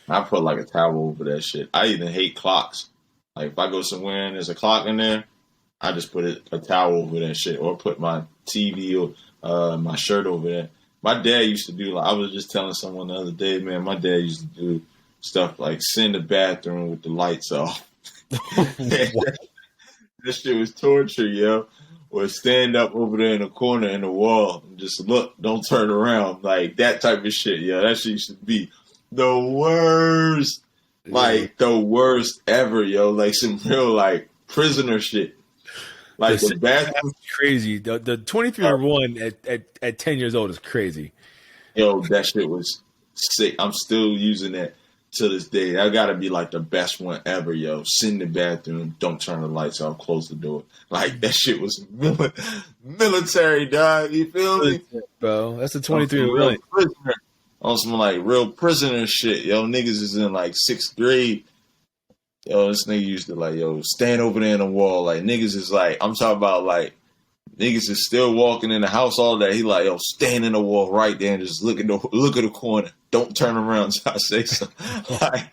I put like a towel over that shit. I even hate clocks. Like if I go somewhere and there's a clock in there, I just put a towel over that shit, or put my TV or my shirt over there. My dad used to do, like, I was just telling someone the other day, man, my dad used to do stuff like sit in the bathroom with the lights off. That shit was torture, yo. Or stand up over there in the corner in the wall and just look, don't turn around. Like that type of shit, yo. That shit used to be the worst. Like the worst ever, yo. Like some real like prisoner shit. Like the bathroom, crazy. The 23-1 at 10 years old is crazy. Yo, that shit was sick. I'm still using that to this day. That gotta be like the best one ever, yo. Sit in the bathroom, don't turn the lights off, close the door. Like that shit was military, dog. You feel me, bro? That's the 23-1. On some like real prisoner shit, yo. Niggas is in like 6th grade. Yo, this nigga used to like, yo, stand over there in the wall. Like niggas is like, I'm talking about like niggas is still walking in the house all day. He like, yo, stand in the wall right there and just look at the corner. Don't turn around until I say something. Like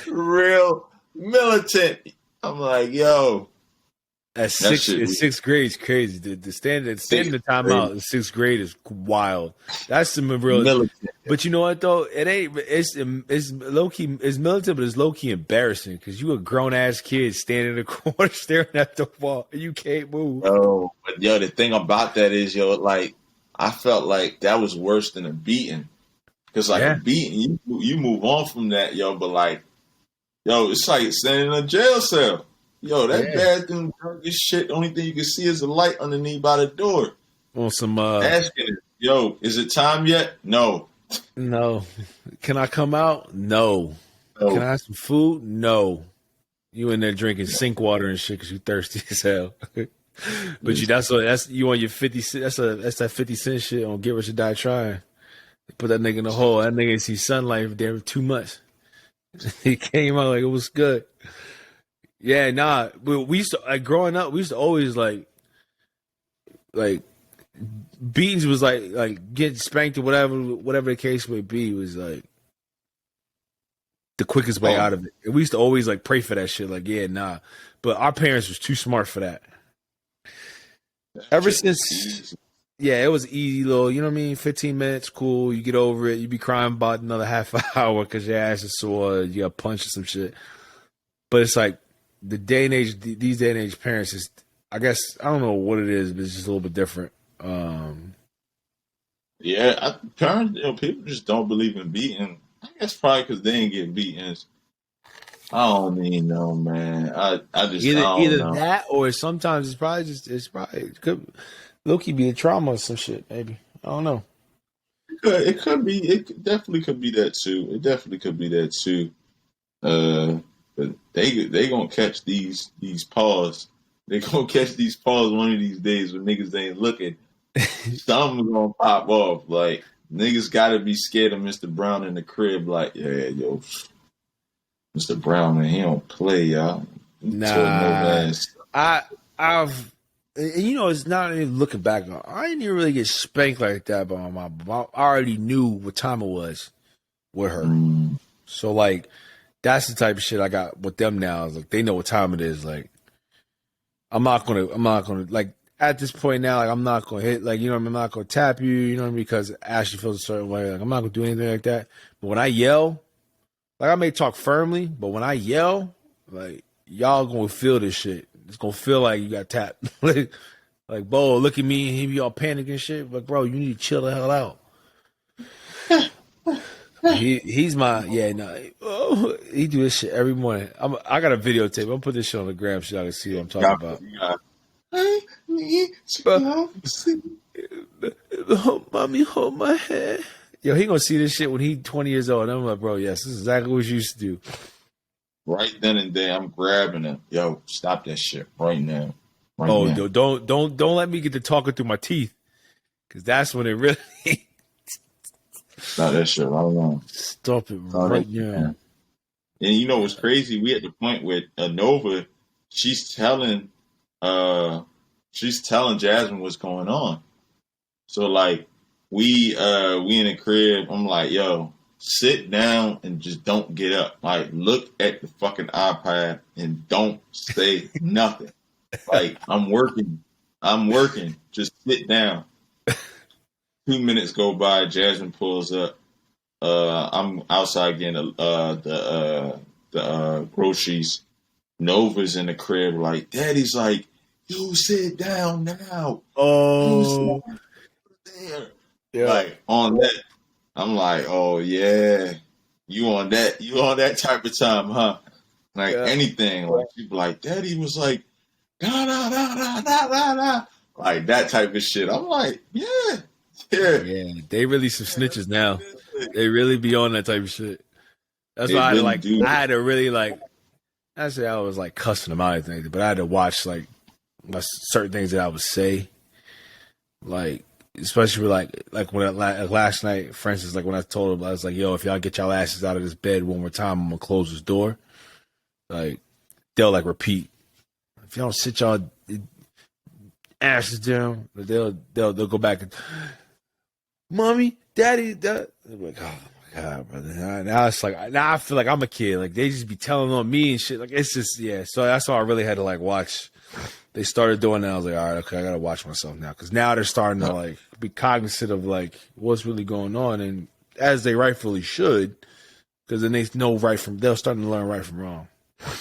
real militant. I'm like, yo. At 6th grade is crazy. The standing the timeout in 6th grade is wild. That's some real militant. But you know what though? It ain't. It's low key. It's militant, but it's low key embarrassing because you a grown ass kid standing in the corner staring at the wall and you can't move. Oh, but yo, the thing about that is, yo, like I felt like that was worse than a beating because like a beating, you move on from that, yo. But like, yo, it's like standing in a jail cell. Yo, that bathroom dark as shit. The only thing you can see is the light underneath by the door. On some asking it, yo, is it time yet? No. Can I come out? No. Can I have some food? No. You in there drinking sink water and shit because you thirsty as hell. But that's you on your 50 cent. That's that 50 cent shit on Get Rich or Die Trying. Put that nigga in the hole. That nigga ain't see sunlight for damn 2 months. He came out like it was good. Yeah, nah. But we used to, like, growing up, we used to always like beatings was like getting spanked or whatever the case may be was like the quickest way out of it. And we used to always like pray for that shit. Like, yeah, nah. But our parents was too smart for that. Ever since, yeah, it was easy little, you know what I mean? 15 minutes, cool. You get over it. You be crying about another half hour because your ass is sore. You got punched or some shit. But it's like, the day and age, these day and age parents is, I guess, I don't know what it is, but it's just a little bit different. Parents, people just don't believe in beating. I guess probably because they ain't get beatings. I don't even know, man. I just either know. That or sometimes it could low-key be a trauma or some shit. Maybe I don't know. It could be. It definitely could be that too. But they gonna catch these paws. They gonna catch these paws one of these days when niggas ain't looking. Something's gonna pop off. Like niggas gotta be scared of Mr. Brown in the crib. Like, yeah, yo, Mr. Brown, man, he don't play, y'all. Nah, it's and you know, it's not even looking back. I didn't even really get spanked like that by my mom. I already knew what time it was with her. So like, that's the type of shit I got with them now. Is like they know what time it is. Like, I'm not gonna like at this point now. Like, I'm not gonna hit. Like, you know what I mean? I'm not gonna tap you. You know what I mean? Because Ashley feels a certain way. Like, I'm not gonna do anything like that. But when I yell, like I may talk firmly, but when I yell, like y'all gonna feel this shit. It's gonna feel like you got tapped. like, Bo, look at me and he be all panic and shit. Like, bro, you need to chill the hell out. He's my he do this shit every morning. I got a videotape. I'm gonna put this shit on the gram so y'all can see what I'm talking about. Mommy, hold my hand. Yo, he gonna see this shit when he 20 years old. And I'm like, bro, yes, this is exactly what you used to do. Right then and there, I'm grabbing him. Yo, stop that shit right now. Now. Yo, don't let me get to talking through my teeth, because that's when it really. Stop that shit right now. Stop it right now. And you know what's crazy? We at the point where Nova, she's telling Jasmine what's going on. So like we in the crib. I'm like, yo, sit down and just don't get up. Like, look at the fucking iPad and don't say nothing. Like, I'm working. Just sit down. 2 minutes go by. Jasmine pulls up. I'm outside getting the groceries. Nova's in the crib. Like, Daddy's like, you sit down now. Oh, there. Yeah. Like, on that. I'm like, oh yeah, you on that type of time, huh? Like anything. Like, she'd be like, Daddy was like, da da da da da da da, like that type of shit. I'm like, yeah. They really some snitches now. They really be on that type of shit. That's why I had to really like. I say I was like cussing them out, I think, but I had to watch like certain things that I would say, like. Especially like when last night, for instance, like when I told him, I was like, yo, if y'all get y'all asses out of this bed one more time, I'm gonna close this door. Like, they'll like repeat. If y'all don't sit y'all asses down, they'll go back and, Mommy, Daddy, I'm like, oh my God, brother. Now it's like, now I feel like I'm a kid. Like, they just be telling on me and shit. Like, it's just, yeah. So that's why I really had to like watch. They started doing that. I was like, all right, okay, I gotta watch myself now, because now they're starting to like be cognizant of like what's really going on, and as they rightfully should, because then they know they're starting to learn right from wrong.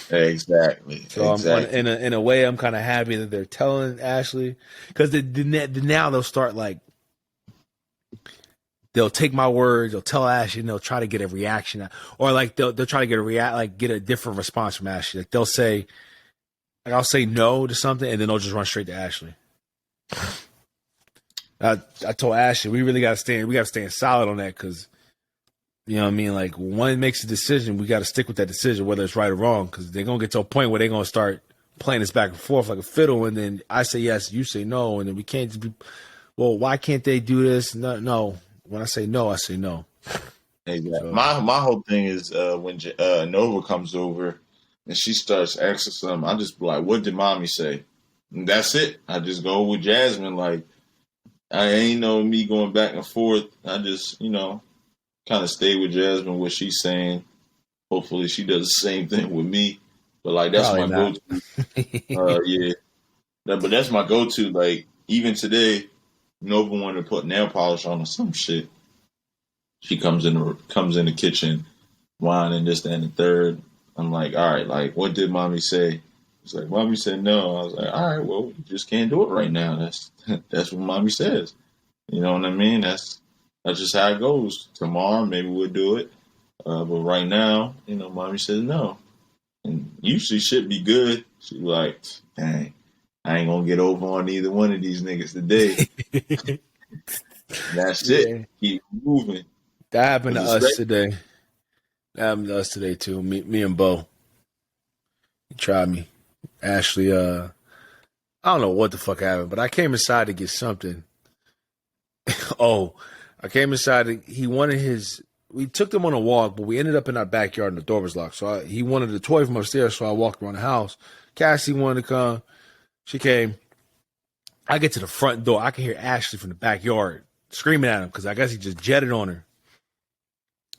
Exactly. So exactly. In a way, I'm kind of happy that they're telling Ashley, because now they'll start like they'll take my words, they'll tell Ashley, and they'll try to get a reaction, or like they'll try to get a different response from Ashley. Like they'll say. Like I'll say no to something, and then they'll just run straight to Ashley. I told Ashley we got to stay solid on that, because you know what I mean. Like when one makes a decision, we got to stick with that decision, whether it's right or wrong, because they're gonna get to a point where they're gonna start playing this back and forth like a fiddle, and then I say yes, you say no, and then we can't just be. Well, why can't they do this? No. When I say no, I say no. Exactly. So, my whole thing is when Nova comes over. And she starts asking something, I just be like, what did mommy say? And that's it. I just go with Jasmine. Like, I ain't no me going back and forth. I just, kind of stay with Jasmine, what she's saying. Hopefully she does the same thing with me. But, like, that's my go-to. Yeah. But that's my go-to. Like, even today, Nova wanted to put nail polish on or some shit. She comes in the kitchen, whining this, that, and the third. I'm like, all right, like, what did mommy say? It's like, mommy said no. I was like, all right, well, you just can't do it right now. That's what mommy says. You know what I mean? That's just how it goes. Tomorrow, maybe we'll do it. But right now, mommy says no. And usually shit be good. She's like, dang, I ain't going to get over on either one of these niggas today. That's it. Keep moving. That happened to us today. That happened to us today too. Me and Bo. He tried me. Ashley, I don't know what the fuck happened, but I came inside to get something. I came inside. We took them on a walk, but we ended up in our backyard and the door was locked. So he wanted a toy from upstairs, so I walked around the house. Cassie wanted to come. She came. I get to the front door. I can hear Ashley from the backyard screaming at him because I guess he just jetted on her.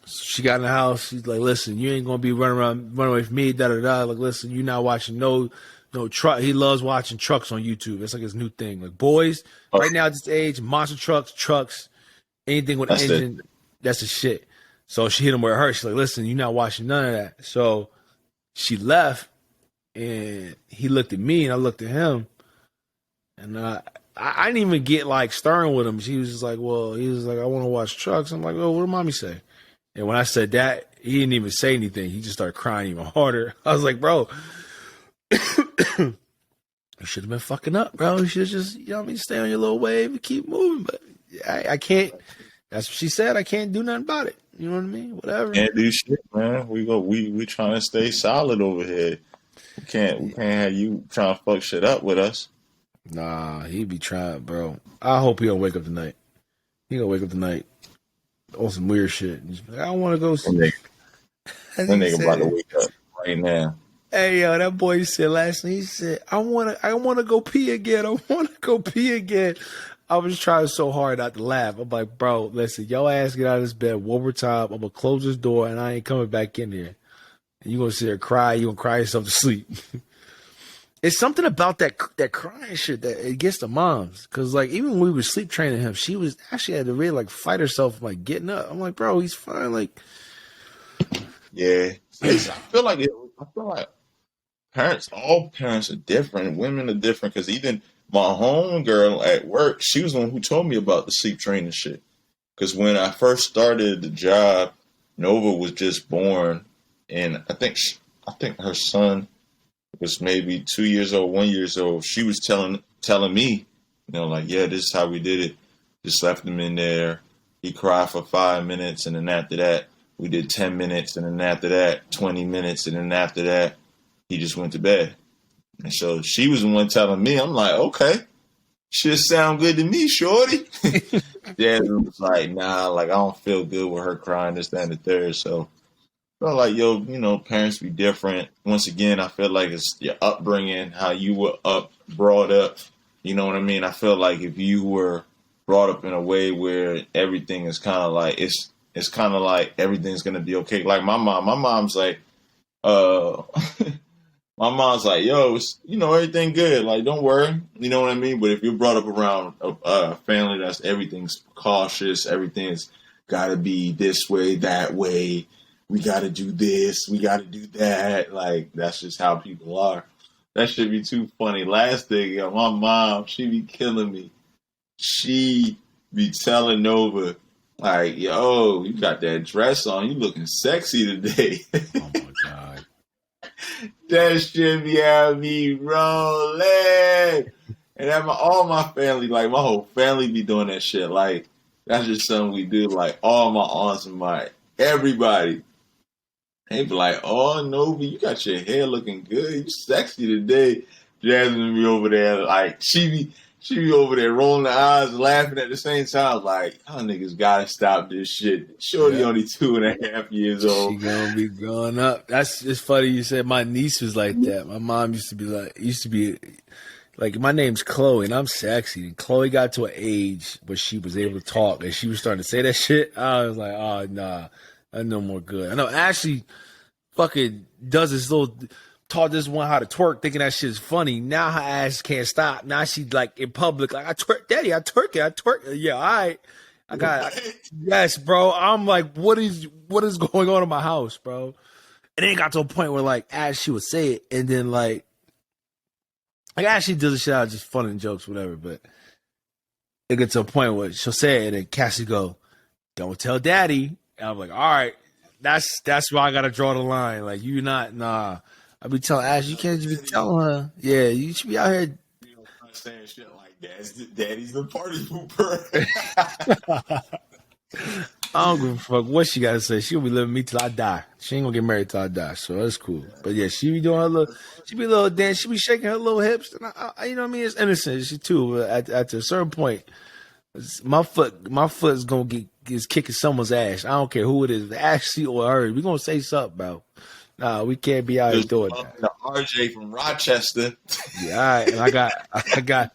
So she got in the house. She's like, listen, you ain't going to be running away from me, da-da-da. Like, listen, you're not watching no truck. He loves watching trucks on YouTube. It's like his new thing. Like, boys, right now at this age, monster trucks, anything with an engine, that's the shit. So she hit him with her. She's like, listen, you're not watching none of that. So she left, and he looked at me, and I looked at him. And I didn't even get like stern with him. She was just like, well, he was like, I want to watch trucks. I'm like, oh, what did mommy say? And when I said that, he didn't even say anything. He just started crying even harder. I was like, bro, you should have been fucking up, bro. You should just, you know what I mean, stay on your little wave and keep moving. But I can't. That's what she said. I can't do nothing about it. You know what I mean? Whatever. Can't do shit, man. We trying to stay solid over here. We can't have you trying to fuck shit up with us. Nah, he be trying, bro. I hope he don't wake up tonight. He gonna wake up tonight on some weird shit. Like, I don't want to go see. That nigga about to wake up right now. Hey, yo, that boy said last night, he said, I want to go pee again. I want to go pee again. I was trying so hard not to laugh. I'm like, bro, listen, your ass get out of this bed one more time. I'm going to close this door, and I ain't coming back in here. And you going to sit there and cry. You going to cry yourself to sleep. It's something about that crying shit that it gets the moms. Because, like, even when we were sleep training him, she was actually had to really, like, fight herself from, like, getting up. I'm like, bro, he's fine. Like, yeah. I feel like all parents are different. Women are different. Because even my homegirl at work, she was the one who told me about the sleep training shit. Because when I first started the job, Nova was just born. And I think her son was maybe 2 years old, 1 year old. She was telling me, you know, like, yeah, this is how we did it. Just left him in there. He cried for 5 minutes, and then after that, we did 10 minutes, and then after that, 20 minutes, and then after that, he just went to bed. And so she was the one telling me, I'm like, okay, shit sound good to me, shorty. Jasmine was like, nah, like, I don't feel good with her crying, this, that, and the third. So I feel like, yo, you know, parents be different. Once again, I feel like it's your upbringing, how you were brought up. You know what I mean? I feel like if you were brought up in a way where everything is kind of like, it's kind of like everything's going to be okay. Like my mom's like, my mom's like, yo, it's, you know, everything good. Like, don't worry. You know what I mean? But if you're brought up around a family that's everything's cautious, everything's got to be this way, that way. We got to do this. We got to do that. Like, that's just how people are. That should be too funny. Last thing, yo, my mom, she be killing me. She be telling Nova, like, yo, you got that dress on. You looking sexy today. oh, my God. That shit be having me rolling. And all my family, like, my whole family be doing that shit. Like, that's just something we do. Like, all my aunts and everybody. They be like, oh, Nova, you got your hair looking good. You sexy today. Jasmine be over there, like, she be over there rolling her eyes, laughing at the same time. Like, y'all niggas gotta stop this shit. Shorty only 2.5 years old. She gonna be growing up. It's funny you said my niece was like that. My mom used to be like, my name's Chloe and I'm sexy. And Chloe got to an age where she was able to talk and she was starting to say that shit. I was like, oh, nah. I know more good. I know Ashley fucking does this taught this one how to twerk, thinking that shit's funny. Now her ass can't stop. Now she like in public, like, I twerk, daddy, I twerk it. Yeah, all right. I got yes, bro. I'm like, what is going on in my house, bro? And then it got to a point where like Ashley would say it, and then like Ashley does the shit out of just fun and jokes, whatever. But it gets to a point where she'll say it, and then Cassie go, "Don't tell daddy." And I'm like, all right, that's why I gotta draw the line. Like, you not, nah. I be telling Ash, you can't just be telling her. Yeah, you should be out here. You know, saying shit like daddy's the party pooper. I don't give a fuck what she gotta say. She'll be living me till I die. She ain't gonna get married till I die, so that's cool. But yeah, she be doing she be a little dance. She be shaking her little hips. And I you know what I mean? It's innocent. She too. But at a certain point, my foot is gonna is kicking someone's ass. I don't care who it is, Ashley or her. We gonna say something, bro. Nah, we can't be out here doing that. The RJ from Rochester. Yeah, all right. And I got.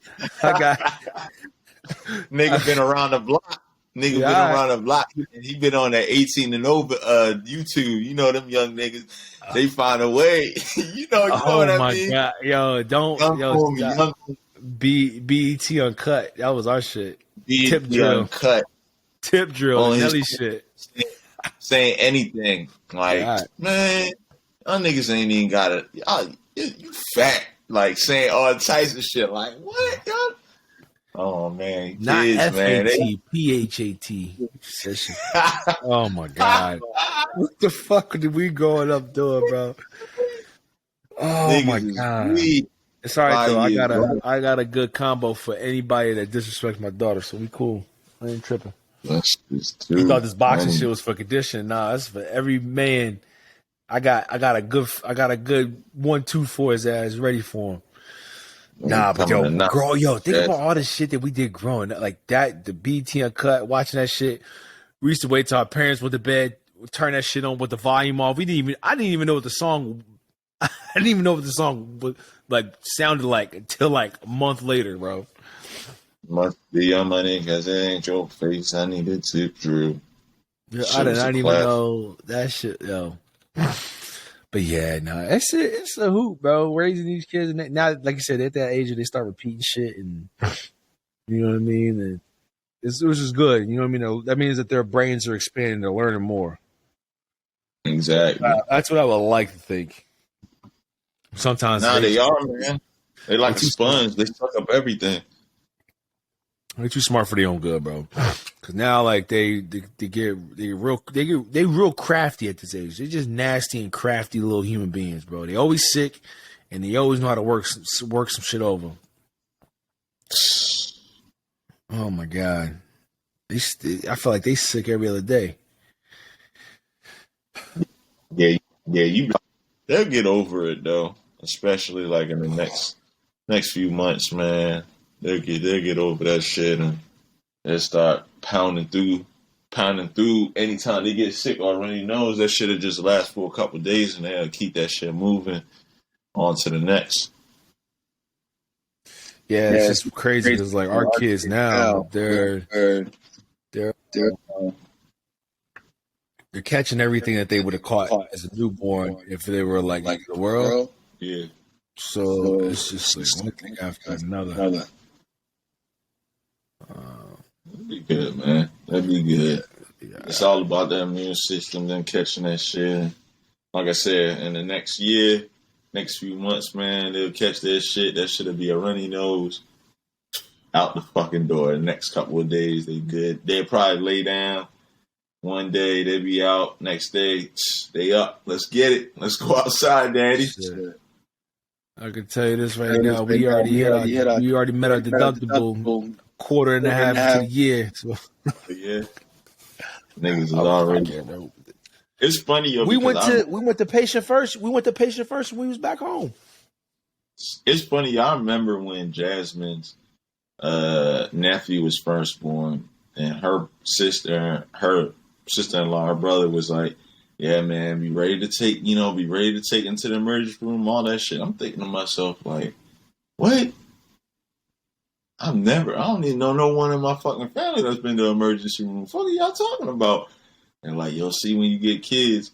Nigga been around the block. Nigga Yeah, been all right. around the block. And he been on that 18 and over YouTube. You know them young niggas. They find a way. you know what I mean? God, yo, don't Young yo homie, stop. BET Uncut. That was our shit. Tip BET drill, Uncut tip drill, on Nelly his shit. saying anything. Like, Yeah, all right. man, y'all niggas ain't even got it. You fat. Like saying all types of shit. Like, what, y'all? Oh man, Not kids, man. PHAT. Oh my god, what the fuck did we growing up doing, bro? Oh Niggas my is god, weak. it's all right though. Bro. I got a good combo for anybody that disrespects my daughter, so we cool. I ain't tripping. That's just true. You thought this boxing shit was for conditioning? Nah, it's for every man. I got a good 1-2 for his ass ready for him. Nah, but think about all the shit that we did growing up. Like that, the BT Uncut, watching that shit. We used to wait till our parents went to bed, turn that shit on with the volume off. I didn't even know what the song was sounded like until like a month later, bro. Must be your money because it ain't your face. I need it to Drew. Yeah, I didn't even know that shit, yo. But yeah, no, it's a hoop, bro. Raising these kids and now, like you said, at that age, they start repeating shit, and you know what I mean. And which is good. You know what I mean. That means that their brains are expanding, they're learning more. Exactly. That's what I would like to think. Sometimes they are, man. They like a sponge. They suck up everything. They're too smart for their own good, bro. Because now, like they get real crafty at this age. They're just nasty and crafty little human beings, bro. They always sick, and they always know how to work some shit over. Oh my god, I feel like they sick every other day. Yeah, they'll get over it though. Especially like in the next few months, man. They'll get over that shit and they'll start pounding through. Anytime they get sick or runny nose, that shit'll just last for a couple of days and they'll keep that shit moving on to the next. Yeah, it's just crazy because like our kids now, they're catching everything that they would have caught as a newborn if they were like the world. Yeah. So it's just like one thing after another. That'd be good, man. That'd be good. Yeah. It's all about that immune system and catching that shit. Like I said, in the next year, next few months, man, they'll catch that shit. That shit'll be a runny nose out the fucking door. The next couple of days, they good. They'll probably lay down. One day they be out. Next day they up. Let's get it. Let's go outside, daddy. Shit. I can tell you this right now. We already met our deductible quarter and a half into the year. So. Yeah, niggas is already. It's funny, yo. We went to patient first. We went to patient first when we was back home. It's funny. I remember when Jasmine's nephew was first born, and her sister-in-law, her brother was like, "Yeah, man, be ready to take into the emergency room, all that shit." I'm thinking to myself, like, what? I don't even know no one in my fucking family that's been to the emergency room. What are y'all talking about? And like, you'll see when you get kids.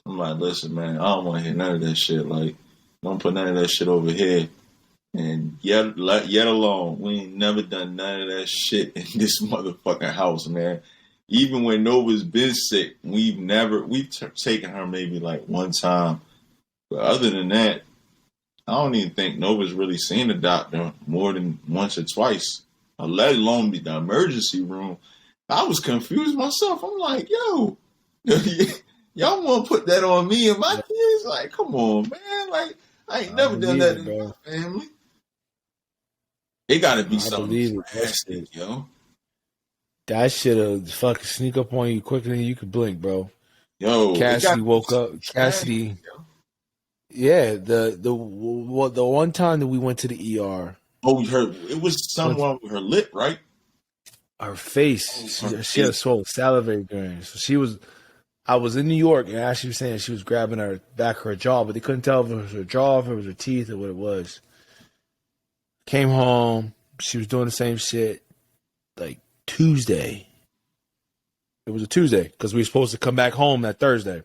I'm like, listen, man, I don't want to hear none of that shit. Like, don't put none of that shit over here. And yet alone, we ain't never done none of that shit in this motherfucking house, man. Even when Nova's been sick, we've taken her maybe like one time. But other than that, I don't even think Nova's really seen a doctor more than once or twice, let alone be the emergency room. I was confused myself. I'm like, yo, y'all want to put that on me and my kids? Like, come on, man. Like, I ain't never done that in my family. It got to be something drastic, yo. That shit'll fucking sneak up on you quicker than you could blink, bro. Yo, Cassidy woke up. Cassidy. Yeah, the one time that we went to the ER. Oh, it was someone with her lip, right? Her face. She had a swollen salivary gland. So she was I was in New York, and Ashley was saying she was grabbing her back of her jaw, but they couldn't tell if it was her jaw, if it was her teeth, or what it was. Came home, she was doing the same shit like Tuesday. It was a Tuesday because we were supposed to come back home that Thursday.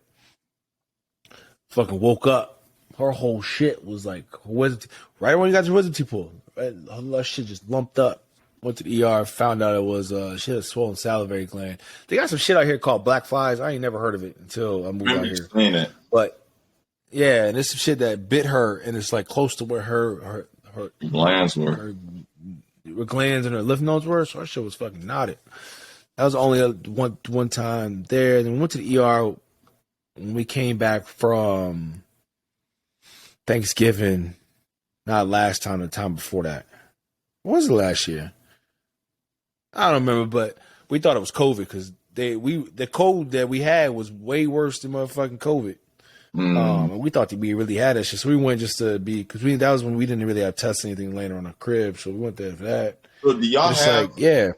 Fucking woke up. Her whole shit was like, right when you got your wisdom teeth pulled, right? Her shit just lumped up. Went to the ER, found out it was she had a swollen salivary gland. They got some shit out here called black flies. I ain't never heard of it until I moved out here. It. But yeah, and it's some shit that bit her, and it's like close to where her glands were. Her glands and her lymph nodes were. So her shit was fucking knotted. That was only one time there. Then we went to the ER when we came back from Thanksgiving. Not last time, the time before that. What was it last year? I don't remember, but we thought it was COVID because the cold that we had was way worse than motherfucking COVID. And we thought that we really had that shit, so we went just to be because that was when we didn't really have tests or anything laying on our crib, so we went there for that. So do y'all have? Like, yeah.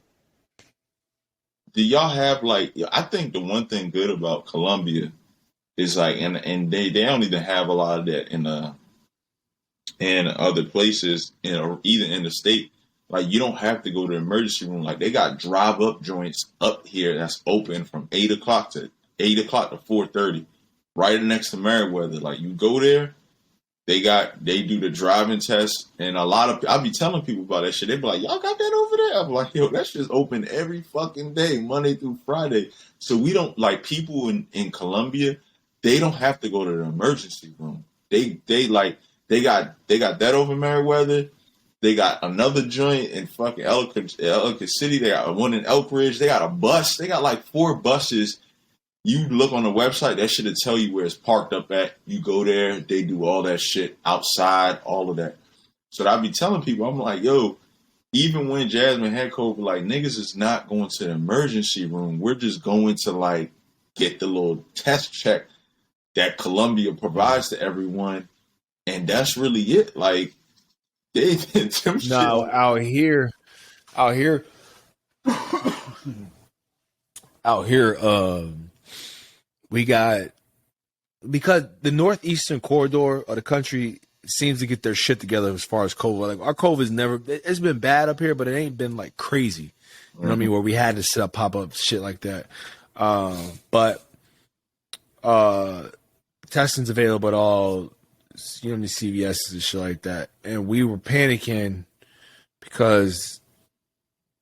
Do y'all have like? I think the one thing good about Colombia is like, and they don't even have a lot of that in other places, either in the state. Like, you don't have to go to the emergency room. Like, they got drive-up joints up here that's open from 8 o'clock to 4:30, right next to Meriwether. Like, you go there, they do the driving test, and I'll be telling people about that shit. They be like, y'all got that over there? I'm like, yo, that shit's open every fucking day, Monday through Friday. So we don't, like, people in Colombia, they don't have to go to the emergency room. They got that over Meriwether. They got another joint in fucking Ellicott City. They got one in Elk Ridge. They got a bus. They got like 4 buses. You look on the website, that shit'll tell you where it's parked up at. You go there, they do all that shit outside, all of that. So I be telling people, I'm like, yo, even when Jasmine had COVID, like, niggas is not going to the emergency room. We're just going to like get the little test check that Colombia provides to everyone, and that's really it. Like, they did some shit. Out here, we got, because the northeastern corridor of the country seems to get their shit together as far as COVID. Like, our COVID it's been bad up here, but it ain't been like crazy. You know what I mean? Where we had to set up pop-up shit like that. But testing's available at all, you know, the CVS and shit like that. And we were panicking because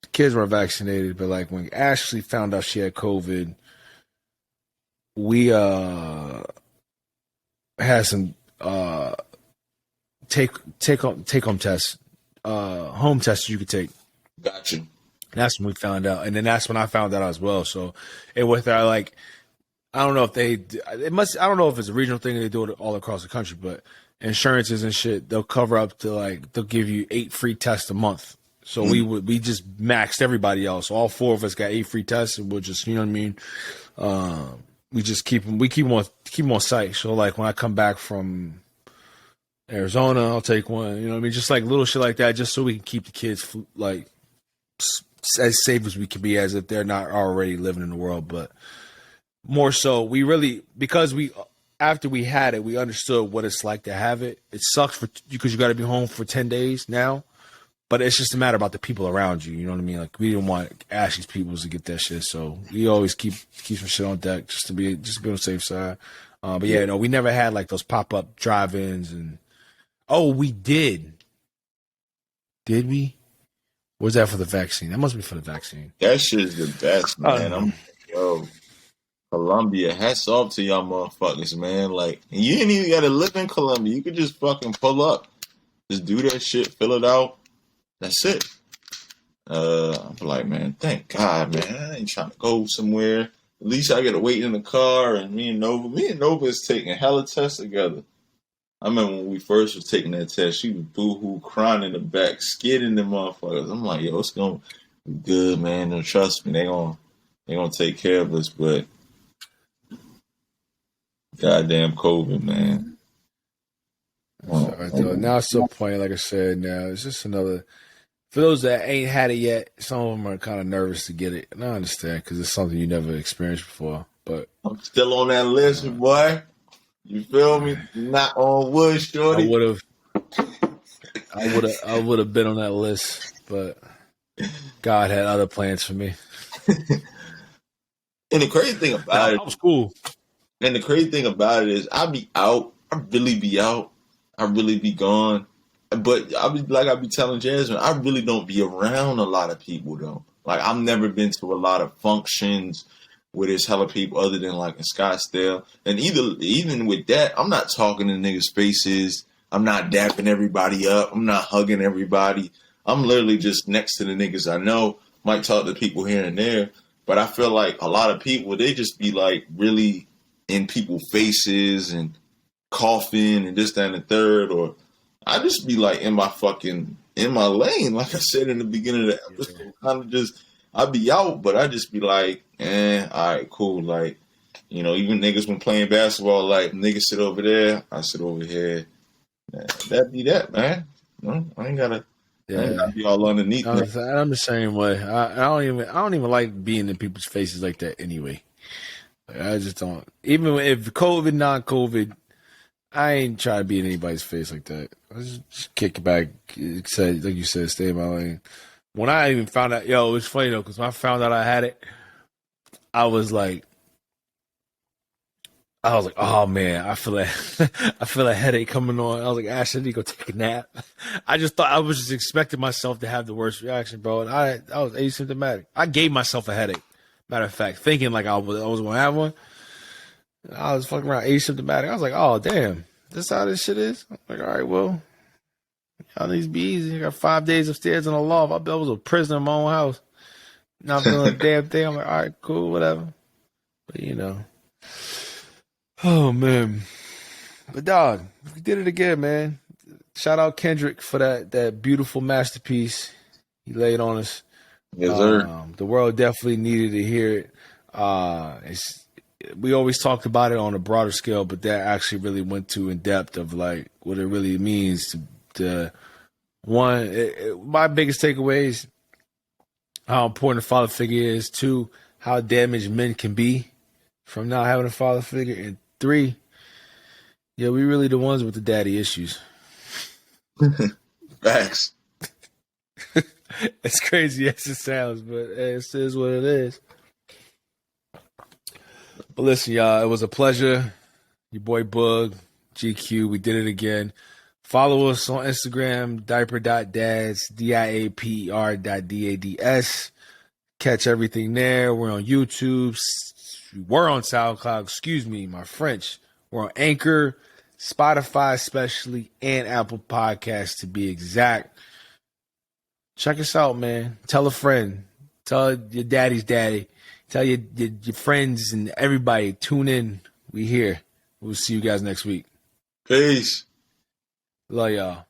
the kids weren't vaccinated. But like, when Ashley found out she had COVID, we had some take home tests, home tests you could take. Gotcha. That's when we found out, and then that's when I found out as well. So, and with our, like, I don't know if I don't know if it's a regional thing, they do it all across the country, but insurances and shit, they'll cover up to, like, they'll give you 8 free tests a month. So we just maxed everybody else. So all 4 of us got 8 free tests, and we'll just, you know what I mean? We just keep them on site. So like, when I come back from Arizona, I'll take one, you know what I mean? Just like little shit like that, just so we can keep the kids like as safe as we can be, as if they're not already living in the world. But more so, we really, because after we had it, we understood what it's like to have it. It sucks because you got to be home for 10 days now, but it's just a matter about the people around you. You know what I mean? Like, we didn't want Ashley's people to get that shit, so we always keep some shit on deck just to be on the safe side. But yeah, no, we never had like those pop-up drive-ins, and we did. Did we? Was that for the vaccine? That must be for the vaccine. That shit is the best, man. Colombia, hats off to y'all motherfuckers, man. Like, you ain't even gotta live in Colombia. You could just fucking pull up. Just do that shit, fill it out. That's it. I'm like, man, thank God, man. I ain't trying to go somewhere. At least I gotta wait in the car, and me and Nova is taking hella tests together. I remember when we first was taking that test, she was boo-hoo crying in the back, skidding the motherfuckers. I'm like, yo, it's gonna be good, man. No, trust me, they gonna take care of us, but goddamn COVID, man. Now it's to a point, like I said, now it's just another. For those that ain't had it yet, some of them are kind of nervous to get it, and I understand because it's something you never experienced before. But I'm still on that list, boy. You feel me? Not on wood, shorty. I would have been on that list, but God had other plans for me. And the crazy thing about it, That was cool. and the crazy thing about it is, I be out. I really be out. I really be gone. But I be telling Jasmine, I really don't be around a lot of people though. Like I've never been to a lot of functions where there's hella people other than like in Scottsdale. And even with that, I'm not talking to niggas' faces. I'm not dapping everybody up. I'm not hugging everybody. I'm literally just next to the niggas I know. Might talk to people here and there. But I feel like a lot of people, they just be like really in people's faces and coughing and this, that, and the third. Or I just be like in my lane. Like I said in the beginning of the episode, kind of just, I be out, but I just be like, all right, cool. Like, you know, even niggas when playing basketball, like niggas sit over there, I sit over here. Man, that be that, man. No, I ain't gotta be all underneath. I'm the same way. I don't even like being in people's faces like that anyway. Like, I just don't. Even if COVID, not COVID, I ain't trying to be in anybody's face like that. I just kick it back. Said like you said, stay in my lane. When I even found out, it's funny though, because when I found out I had it, I was like, oh man, I feel a headache coming on. I was like, Ash, I need to go take a nap. I just thought I was just expecting myself to have the worst reaction, bro. And I was asymptomatic. I gave myself a headache. Matter of fact, thinking like I was gonna have one. I was fucking around asymptomatic. I was like, oh damn, this how this shit is. I'm like, all right, well, y'all need to be easy. I got 5 days upstairs in a loft. I was a prisoner in my own house. Not feeling a damn thing. I'm like, all right, cool, whatever. But you know. Oh man. But dog, we did it again, man. Shout out Kendrick for that beautiful masterpiece he laid on us. Yes, sir. The world definitely needed to hear it. We always talked about it on a broader scale, but that actually really went to in depth of like what it really means to my biggest takeaway is how important a father figure is. 2, how damaged men can be from not having a father figure. And 3, we really the ones with the daddy issues. Facts. It's crazy as it sounds, but it is what it is. But listen, y'all, it was a pleasure. Your boy Boog, GQ, we did it again. Follow us on Instagram, diaper.dads, diaper.dads. Catch everything there. We're on YouTube. We're on SoundCloud. Excuse me, my French. We're on Anchor, Spotify especially, and Apple Podcasts to be exact. Check us out, man. Tell a friend. Tell your daddy's daddy. Tell your friends and everybody. Tune in. We here. We'll see you guys next week. Peace. Love y'all.